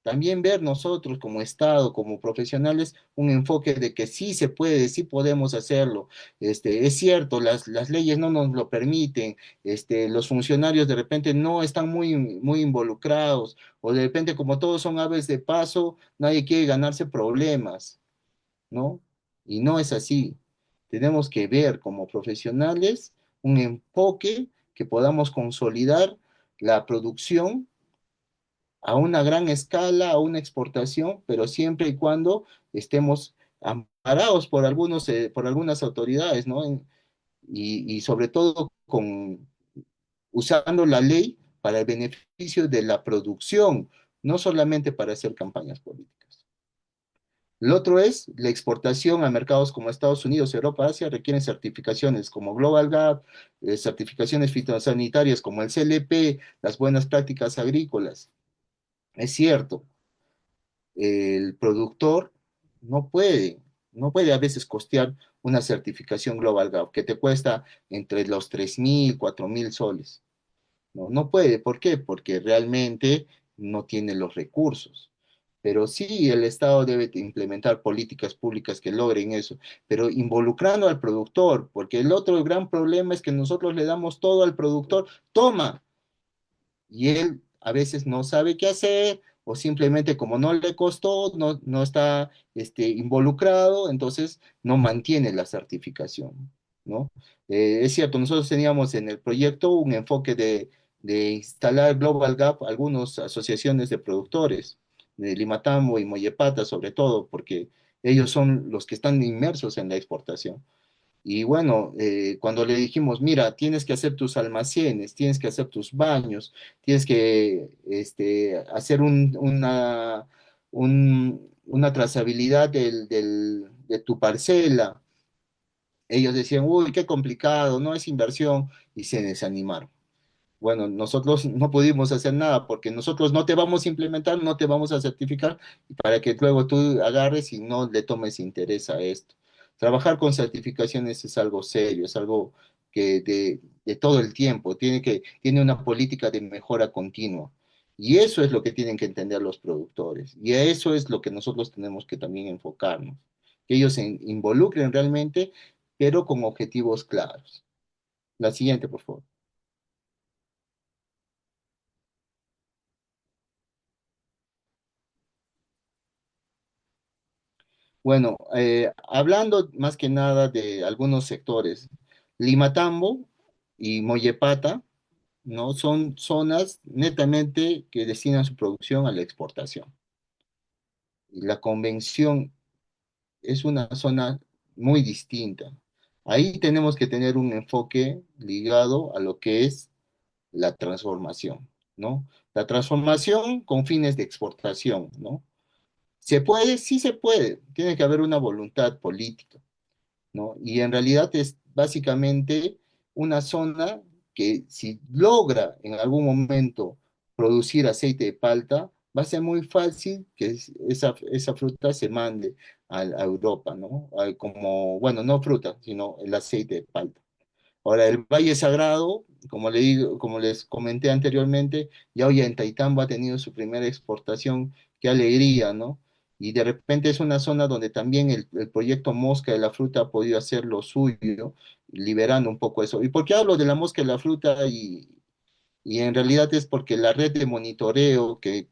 Speaker 2: también ver nosotros como Estado, como profesionales, un enfoque de que sí se puede, sí podemos hacerlo. Es cierto, las leyes no nos lo permiten, los funcionarios de repente no están muy involucrados, o de repente como todos son aves de paso, nadie quiere ganarse problemas, ¿no? Y no es así. Tenemos que ver como profesionales un enfoque que podamos consolidar la producción a una gran escala, a una exportación, pero siempre y cuando estemos amparados por por algunas autoridades, ¿no? Y sobre todo usando la ley para el beneficio de la producción, no solamente para hacer campañas políticas. Lo otro es la exportación a mercados como Estados Unidos, Europa, Asia, requieren certificaciones como Global Gap, certificaciones fitosanitarias como el CLP, las buenas prácticas agrícolas. Es cierto, el productor no puede, no puede a veces costear una certificación Global Gap que te cuesta entre los 3.000, 4.000 soles. No, no puede. ¿Por qué? Porque realmente no tiene los recursos. Pero sí, el Estado debe implementar políticas públicas que logren eso, pero involucrando al productor, porque el otro gran problema es que nosotros le damos todo al productor, toma, y él a veces no sabe qué hacer o simplemente como no le costó, no está involucrado, entonces no mantiene la certificación, ¿no? Es cierto, nosotros teníamos en el proyecto un enfoque de instalar Global Gap algunas asociaciones de productores, de Limatambo y Mollepata sobre todo, porque ellos son los que están inmersos en la exportación. Y bueno, cuando le dijimos, mira, tienes que hacer tus almacenes, tienes que hacer tus baños, tienes que hacer una trazabilidad de tu parcela, ellos decían, uy, qué complicado, no es inversión, y se desanimaron. Bueno, nosotros no pudimos hacer nada porque nosotros no te vamos a implementar, no te vamos a certificar para que luego tú agarres y no le tomes interés a esto. Trabajar con certificaciones es algo serio, es algo que de todo el tiempo, tiene una política de mejora continua. Y eso es lo que tienen que entender los productores. Y a eso es lo que nosotros tenemos que también enfocarnos. Que ellos se involucren realmente, pero con objetivos claros. La siguiente, por favor. Bueno, hablando más que nada de algunos sectores, Limatambo y Mollepata, ¿no? Son zonas netamente que destinan su producción a la exportación. Y la convención es una zona muy distinta. Ahí tenemos que tener un enfoque ligado a lo que es la transformación, ¿no? La transformación con fines de exportación, ¿no? ¿Se puede? Sí se puede. Tiene que haber una voluntad política. ¿No? Y en realidad es básicamente una zona que si logra en algún momento producir aceite de palta, va a ser muy fácil que esa fruta se mande a Europa, ¿no? Como, bueno, no fruta, sino el aceite de palta. Ahora, el Valle Sagrado, como les comenté anteriormente, ya Ollantaytambo ha tenido su primera exportación, qué alegría, ¿no? Y de repente es una zona donde también el proyecto Mosca de la Fruta ha podido hacer lo suyo, liberando un poco eso. ¿Y por qué hablo de la mosca de la fruta y en realidad es porque la red de monitoreo que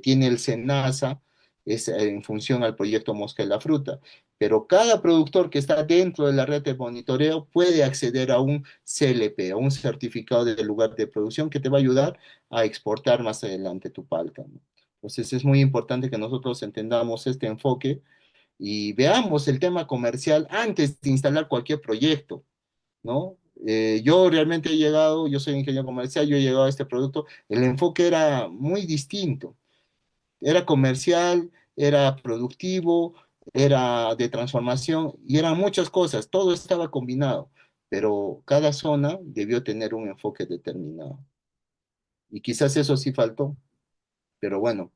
Speaker 2: tiene el SENASA es en función al proyecto Mosca de la Fruta. Pero cada productor que está dentro de la red de monitoreo puede acceder a un CLP, a un certificado de lugar de producción que te va a ayudar a exportar más adelante tu palta, ¿no? Entonces es muy importante que nosotros entendamos este enfoque y veamos el tema comercial antes de instalar cualquier proyecto. ¿No? Yo realmente he llegado, yo soy ingeniero comercial, yo he llegado a este producto, el enfoque era muy distinto, era comercial, era productivo, era de transformación y eran muchas cosas, todo estaba combinado, pero cada zona debió tener un enfoque determinado. Y quizás eso sí faltó, pero bueno,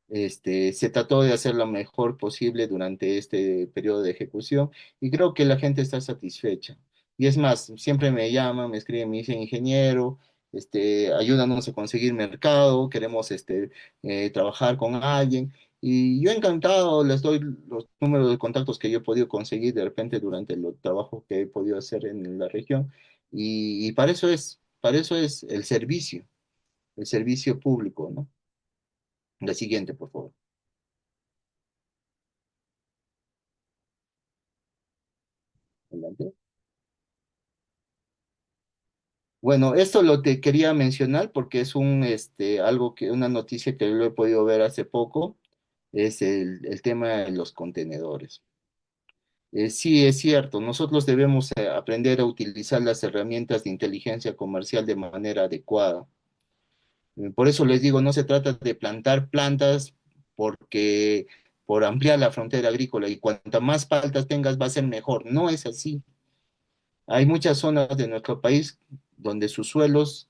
Speaker 2: se trató de hacer lo mejor posible durante este periodo de ejecución y creo que la gente está satisfecha. Y es más, siempre me llaman, me escriben, me dicen, ingeniero, ayúdanos a conseguir mercado, queremos trabajar con alguien. Y yo encantado les doy los números de contactos que yo he podido conseguir de repente durante el trabajo que he podido hacer en la región. Y para eso es el servicio público, ¿no? La siguiente, por favor. Adelante. Bueno, esto lo te quería mencionar porque es una noticia que lo he podido ver hace poco, es el tema de los contenedores. Sí, es cierto, nosotros debemos aprender a utilizar las herramientas de inteligencia comercial de manera adecuada. Por eso les digo, no se trata de plantar plantas porque por ampliar la frontera agrícola y cuanta más paltas tengas va a ser mejor. No es así. Hay muchas zonas de nuestro país donde sus suelos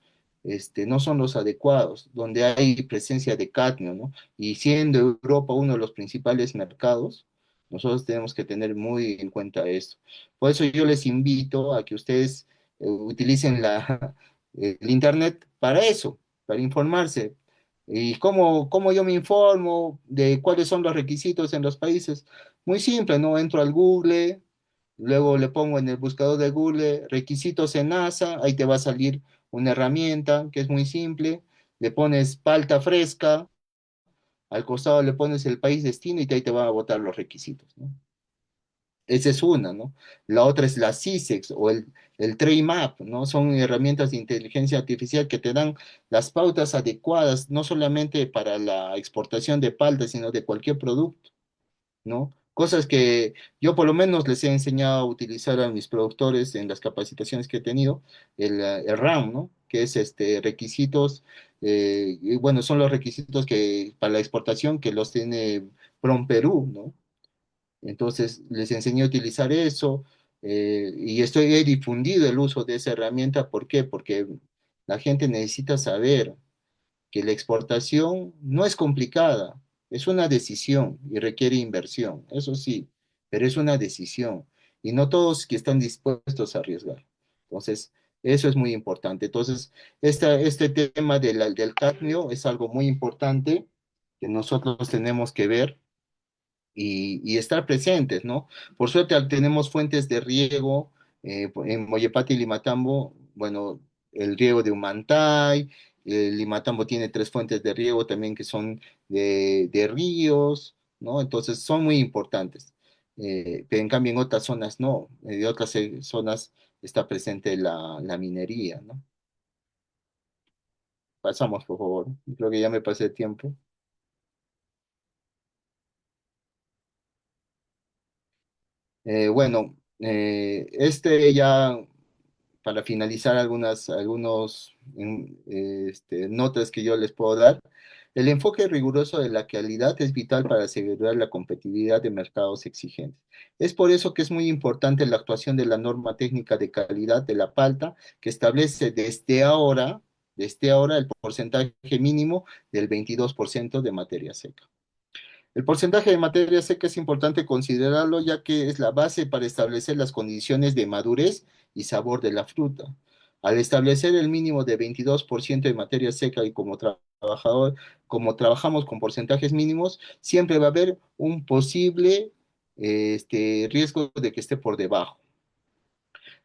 Speaker 2: no son los adecuados, donde hay presencia de cadmio, ¿no? Y siendo Europa uno de los principales mercados, nosotros tenemos que tener muy en cuenta esto. Por eso yo les invito a que ustedes utilicen el Internet para eso, para informarse. ¿Y cómo yo me informo de cuáles son los requisitos en los países? Muy simple, ¿no? Entro al Google. Luego le pongo en el buscador de Google requisitos en NASA, ahí te va a salir una herramienta que es muy simple. Le pones palta fresca, al costado le pones el país destino y ahí te van a botar los requisitos, ¿no? Esa es una, ¿no? La otra es la CISEX o el Trade Map, ¿no? Son herramientas de inteligencia artificial que te dan las pautas adecuadas, no solamente para la exportación de palta, sino de cualquier producto. ¿No? Cosas que yo por lo menos les he enseñado a utilizar a mis productores en las capacitaciones que he tenido, el RAM, ¿no? Que es requisitos, y bueno, son los requisitos que para la exportación que los tiene PROM Perú, ¿no? Entonces, les enseñé a utilizar eso y he difundido el uso de esa herramienta. ¿Por qué? Porque la gente necesita saber que la exportación no es complicada, es una decisión y requiere inversión, eso sí, pero es una decisión y no todos que están dispuestos a arriesgar. Entonces, eso es muy importante. Entonces, este tema del cadmio es algo muy importante que nosotros tenemos que ver y estar presentes, ¿no? Por suerte tenemos fuentes de riego en Moyepata y Limatambo, bueno, el riego de Humantay, Limatambo tiene tres fuentes de riego también que son de ríos, ¿no? Entonces son muy importantes. Pero en cambio en otras zonas no, en otras zonas está presente la minería, ¿no? Pasamos, por favor. Creo que ya me pasé el tiempo. Bueno, este ya para finalizar algunos notas que yo les puedo dar. El enfoque riguroso de la calidad es vital para asegurar la competitividad de mercados exigentes. Es por eso que es muy importante la actuación de la norma técnica de calidad de la palta, que establece desde ahora el porcentaje mínimo del 22% de materia seca. El porcentaje de materia seca es importante considerarlo ya que es la base para establecer las condiciones de madurez y sabor de la fruta. Al establecer el mínimo de 22% de materia seca y como trabajamos con porcentajes mínimos, siempre va a haber un posible riesgo de que esté por debajo.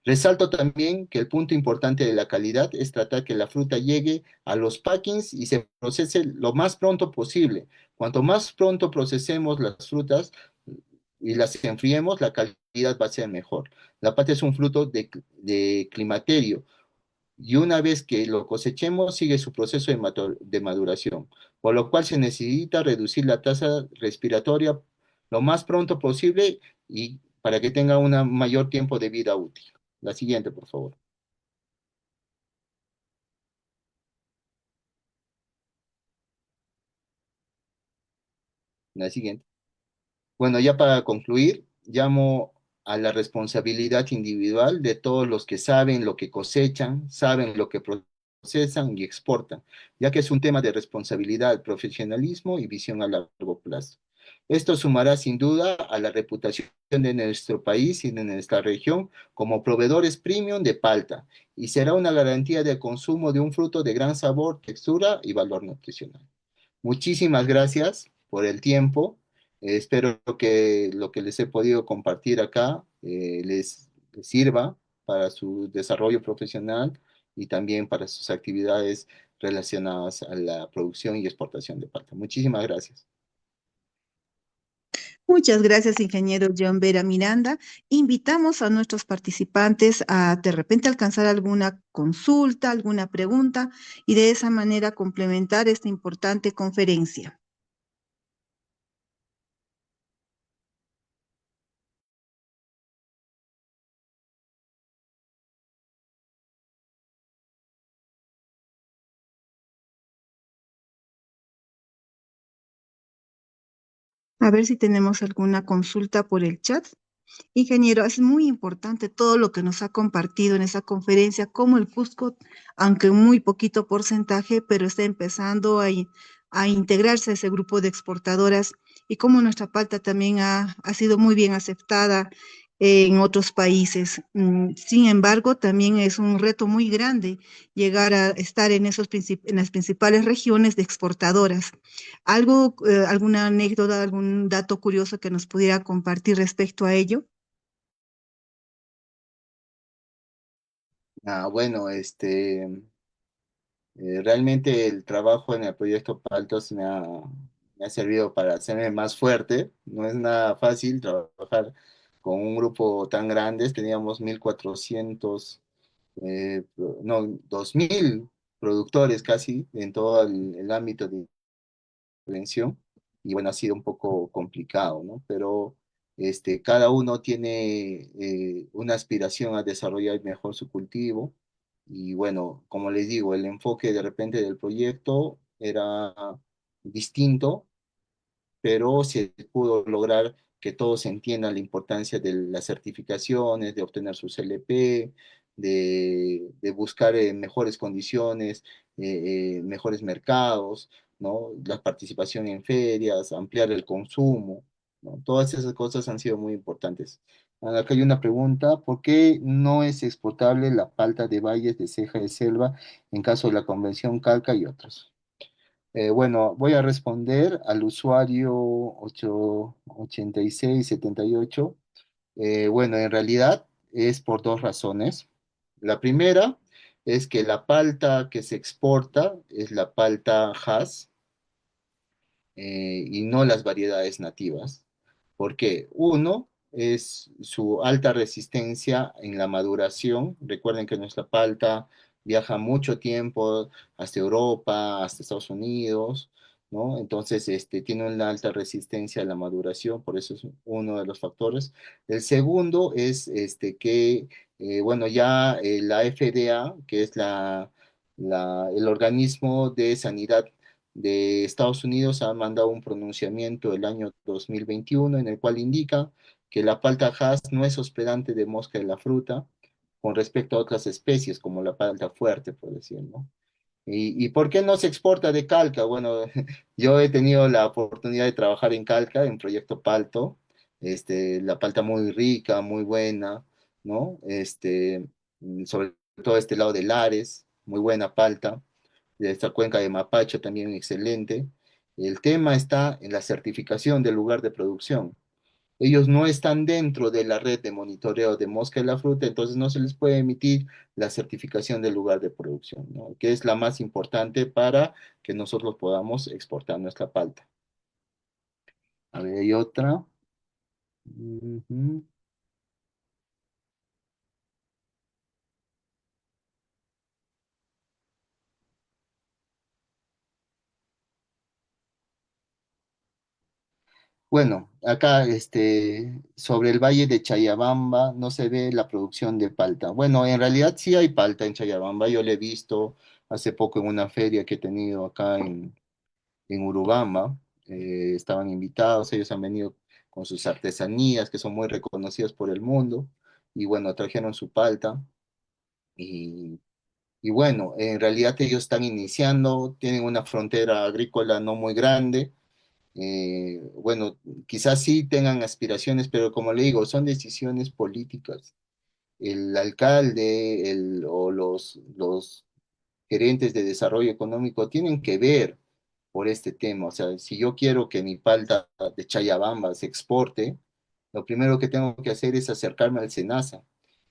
Speaker 2: Resalto también que el punto importante de la calidad es tratar que la fruta llegue a los packings y se procese lo más pronto posible. Cuanto más pronto procesemos las frutas y las enfriemos, la calidad va a ser mejor. La pata es un fruto de climaterio y una vez que lo cosechemos sigue su proceso de maduración, por lo cual se necesita reducir la tasa respiratoria lo más pronto posible y para que tenga un mayor tiempo de vida útil. La siguiente, por favor. La siguiente. Bueno, ya para concluir, llamo a la responsabilidad individual de todos los que saben lo que cosechan, saben lo que procesan y exportan, ya que es un tema de responsabilidad, profesionalismo y visión a largo plazo. Esto sumará sin duda a la reputación de nuestro país y de nuestra región como proveedores premium de palta y será una garantía de consumo de un fruto de gran sabor, textura y valor nutricional. Muchísimas gracias por el tiempo. Espero que lo que les he podido compartir acá les sirva para su desarrollo profesional y también para sus actividades relacionadas a la producción y exportación de palta. Muchísimas gracias.
Speaker 1: Muchas gracias, ingeniero John Vera Miranda. Invitamos a nuestros participantes a de repente alcanzar alguna consulta, alguna pregunta y de esa manera complementar esta importante conferencia. A ver si tenemos alguna consulta por el chat. Ingeniero, es muy importante todo lo que nos ha compartido en esa conferencia, como el Cusco, aunque en muy poquito porcentaje, pero está empezando a integrarse a ese grupo de exportadoras y cómo nuestra palta también ha sido muy bien aceptada en otros países. Sin embargo, también es un reto muy grande llegar a estar en en las principales regiones de exportadoras. ¿Algo, alguna anécdota, algún dato curioso que nos pudiera compartir respecto a ello?
Speaker 2: Bueno, realmente el trabajo en el proyecto Paltos me ha servido para hacerme más fuerte. No es nada fácil trabajar con un grupo tan grande. Teníamos 1.400 no, 2.000 productores casi en todo el ámbito de prevención. Y bueno, ha sido un poco complicado, ¿no? Pero cada uno tiene una aspiración a desarrollar mejor su cultivo. Y bueno, como les digo, el enfoque de repente del proyecto era distinto, pero se pudo lograr que todos entiendan la importancia de las certificaciones, de obtener su CLP, de buscar mejores condiciones, mejores mercados, ¿no? La participación en ferias, ampliar el consumo, ¿no? Todas esas cosas han sido muy importantes. Acá hay una pregunta, ¿por qué no es exportable la palta de valles de ceja de selva en caso de la Convención Calca y otros? Bueno, voy a responder al usuario 8678. Bueno, en realidad es por dos razones. La primera es que la palta que se exporta es la palta Hass, y no las variedades nativas. Porque uno es su alta resistencia en la maduración. Recuerden que nuestra palta viaja mucho tiempo hasta Europa, hasta Estados Unidos, ¿no? Entonces, tiene una alta resistencia a la maduración, por eso es uno de los factores. El segundo es que, bueno, ya la FDA, que es el organismo de sanidad de Estados Unidos, ha mandado un pronunciamiento el año 2021 en el cual indica que la palta Hass no es hospedante de mosca de la fruta con respecto a otras especies como la palta fuerte, por decir, ¿no? ¿Y por qué no se exporta de Calca? Bueno, yo he tenido la oportunidad de trabajar en Calca, en Proyecto Palto, la palta muy rica, muy buena, ¿no? Sobre todo este lado de Lares, muy buena palta, de esta cuenca de Mapacho también excelente. El tema está en la certificación del lugar de producción. Ellos no están dentro de la red de monitoreo de mosca de la fruta, entonces no se les puede emitir la certificación del lugar de producción, ¿no? Que es la más importante para que nosotros podamos exportar nuestra palta. A ver, hay otra. Ujú. Bueno, acá sobre el valle de Chayabamba no se ve la producción de palta. Bueno, en realidad sí hay palta en Chayabamba, yo la he visto hace poco en una feria que he tenido acá en Urubamba. Estaban invitados, ellos han venido con sus artesanías que son muy reconocidas por el mundo y bueno, trajeron su palta y, y bueno, en realidad ellos están iniciando, tienen una frontera agrícola no muy grande. Bueno, quizás sí tengan aspiraciones, pero como le digo, son decisiones políticas. El alcalde o los gerentes de desarrollo económico tienen que ver por este tema. O sea, si yo quiero que mi palta de Chayabamba se exporte, lo primero que tengo que hacer es acercarme al SENASA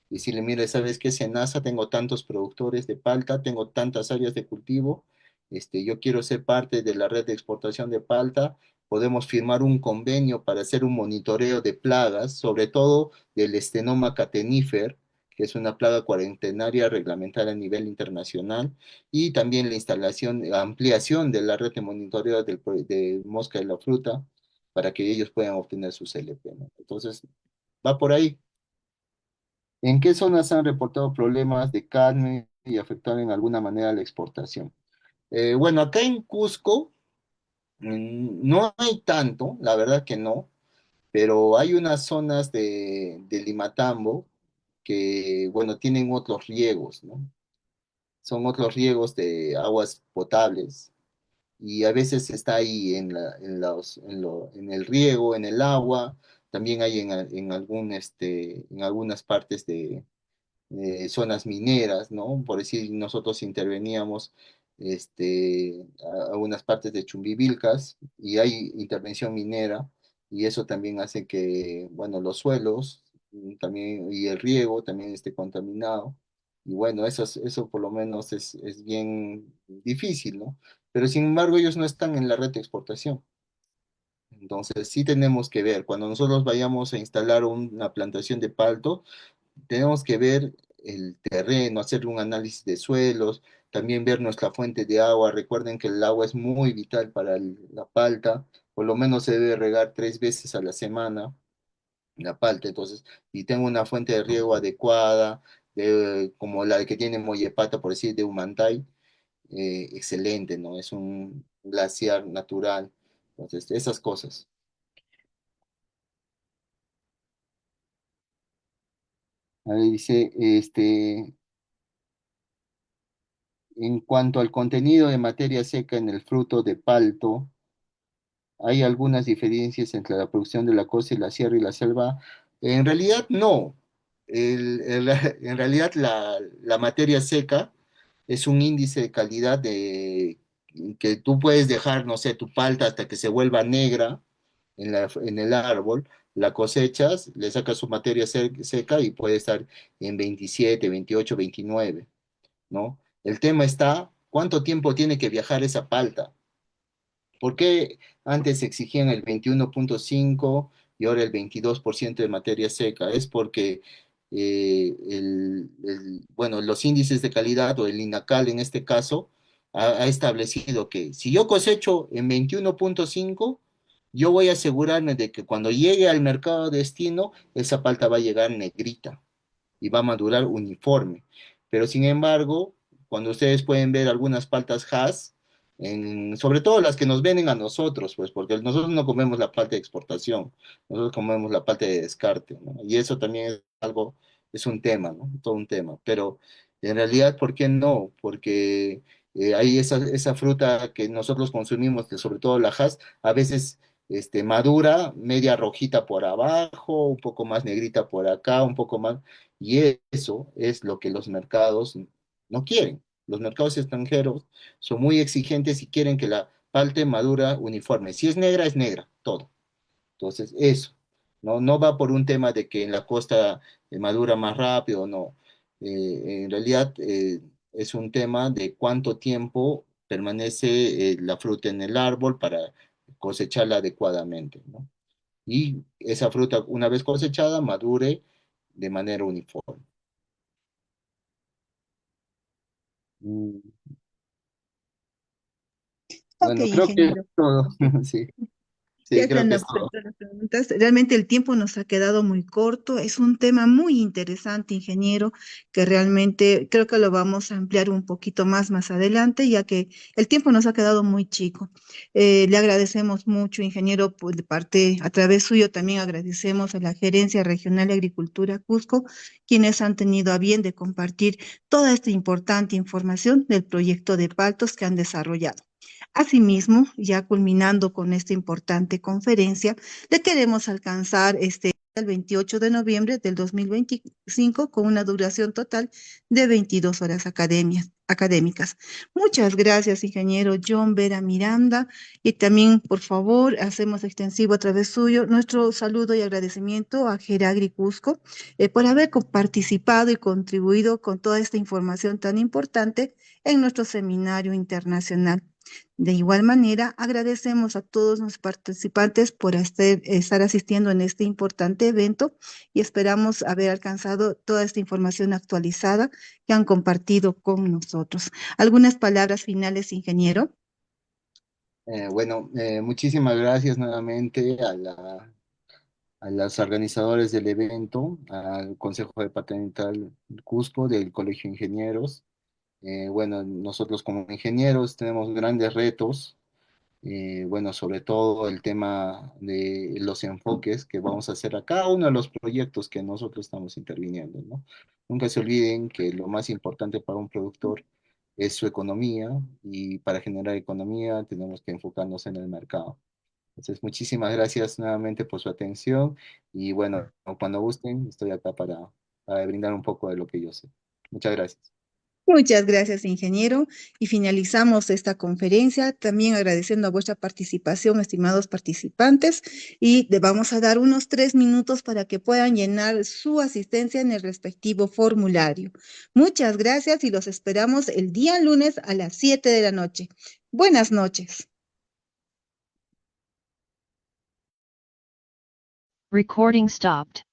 Speaker 2: y decirle, mire, ¿sabes qué, SENASA? Tengo tantos productores de palta, tengo tantas áreas de cultivo, yo quiero ser parte de la red de exportación de palta, podemos firmar un convenio para hacer un monitoreo de plagas, sobre todo del Stenoma catenífer, que es una plaga cuarentenaria reglamentada a nivel internacional, y también la instalación, la ampliación de la red de monitoreo de mosca de la fruta para que ellos puedan obtener su CLP, ¿no? Entonces, va por ahí. ¿En qué zonas han reportado problemas de carne y afectado en alguna manera la exportación? Bueno, acá en Cusco no hay tanto, la verdad que no, pero hay unas zonas de Limatambo que, bueno, tienen otros riegos, ¿no? Son otros riegos de aguas potables y a veces está ahí en el riego, en el agua, también hay en algunas partes de zonas mineras, ¿no? Por decir, nosotros interveníamos a algunas partes de Chumbivilcas y hay intervención minera y eso también hace que, bueno, los suelos también y el riego también esté contaminado. Y bueno, eso por lo menos es bien difícil, ¿no? Pero sin embargo, ellos no están en la red de exportación. Entonces, sí tenemos que ver, cuando nosotros vayamos a instalar una plantación de palto, tenemos que ver el terreno, hacer un análisis de suelos, también ver nuestra fuente de agua. Recuerden que el agua es muy vital para la palta, por lo menos se debe regar 3 veces a la semana la palta. Entonces, si tengo una fuente de riego adecuada, como la que tiene Mollepata, por decir, de Humantay, excelente, ¿no? Es un glaciar natural. Entonces, esas cosas. Ahí dice, en cuanto al contenido de materia seca en el fruto de palto, ¿hay algunas diferencias entre la producción de la costa y la sierra y la selva? En realidad no. En realidad la materia seca es un índice de calidad que tú puedes dejar, no sé, tu palta hasta que se vuelva negra en el árbol, la cosechas, le sacas su materia seca y puede estar en 27, 28, 29, ¿no? El tema está, ¿cuánto tiempo tiene que viajar esa palta? ¿Por qué antes exigían el 21,5 y ahora el 22% de materia seca? Es porque bueno, los índices de calidad o el INACAL en este caso ha establecido que si yo cosecho en 21,5, yo voy a asegurarme de que cuando llegue al mercado de destino, esa palta va a llegar negrita y va a madurar uniforme. Pero sin embargo, cuando ustedes pueden ver algunas paltas Hass, sobre todo las que nos venden a nosotros, pues porque nosotros no comemos la palta de exportación, nosotros comemos la palta de descarte, ¿no? Y eso también es algo, es un tema, ¿no? Todo un tema. Pero en realidad, ¿por qué no? Porque hay esa fruta que nosotros consumimos, que sobre todo la Hass, a veces madura, media rojita por abajo, un poco más negrita por acá, un poco más, y eso es lo que los mercados no quieren. Los mercados extranjeros son muy exigentes y quieren que la palta madura uniforme. Si es negra, todo. Entonces, eso. No va por un tema de que en la costa madura más rápido, no. En realidad es un tema de cuánto tiempo permanece la fruta en el árbol para cosecharla adecuadamente, ¿no? Y esa fruta, una vez cosechada, madure de manera uniforme. Mm,
Speaker 1: Ok,
Speaker 2: Bueno, creo que es
Speaker 1: ingeniero.
Speaker 2: todo. Sí,
Speaker 1: Ya
Speaker 2: sí, creo
Speaker 1: están
Speaker 2: que
Speaker 1: las
Speaker 2: es todo.
Speaker 1: preguntas. Realmente el tiempo nos ha quedado muy corto. Es un tema muy interesante, ingeniero, que realmente creo que lo vamos a ampliar un poquito más adelante, ya que el tiempo nos ha quedado muy chico. Le agradecemos mucho, ingeniero, por de parte, a través suyo también agradecemos a la Gerencia Regional de Agricultura Cusco, quienes han tenido a bien de compartir toda esta importante información del proyecto de Paltos que han desarrollado. Asimismo, ya culminando con esta importante conferencia, le queremos alcanzar el 28 de noviembre del 2025 con una duración total de 22 horas académicas. Muchas gracias, ingeniero John Vera Miranda, y también, por favor, hacemos extensivo a través suyo nuestro saludo y agradecimiento a Geragri Cusco por haber participado y contribuido con toda esta información tan importante en nuestro seminario internacional. De igual manera, agradecemos a todos los participantes por estar asistiendo en este importante evento y esperamos haber alcanzado toda esta información actualizada que han compartido con nosotros. ¿Algunas palabras finales, ingeniero?
Speaker 2: Bueno, muchísimas gracias nuevamente a los organizadores del evento, al Consejo Departamental Cusco, del Colegio de Ingenieros. Bueno, nosotros como ingenieros tenemos grandes retos. Bueno, sobre todo el tema de los enfoques que vamos a hacer a cada uno de los proyectos que nosotros estamos interviniendo, ¿no? Nunca se olviden que lo más importante para un productor es su economía y para generar economía tenemos que enfocarnos en el mercado. Entonces, muchísimas gracias nuevamente por su atención y bueno, cuando gusten, estoy acá para brindar un poco de lo que yo sé. Muchas gracias.
Speaker 1: Muchas gracias, ingeniero. Y finalizamos esta conferencia también agradeciendo a vuestra participación, estimados participantes, y le vamos a dar unos 3 minutos para que puedan llenar su asistencia en el respectivo formulario. Muchas gracias y los esperamos el día lunes a las 7 de la noche. Buenas noches.
Speaker 3: Recording stopped.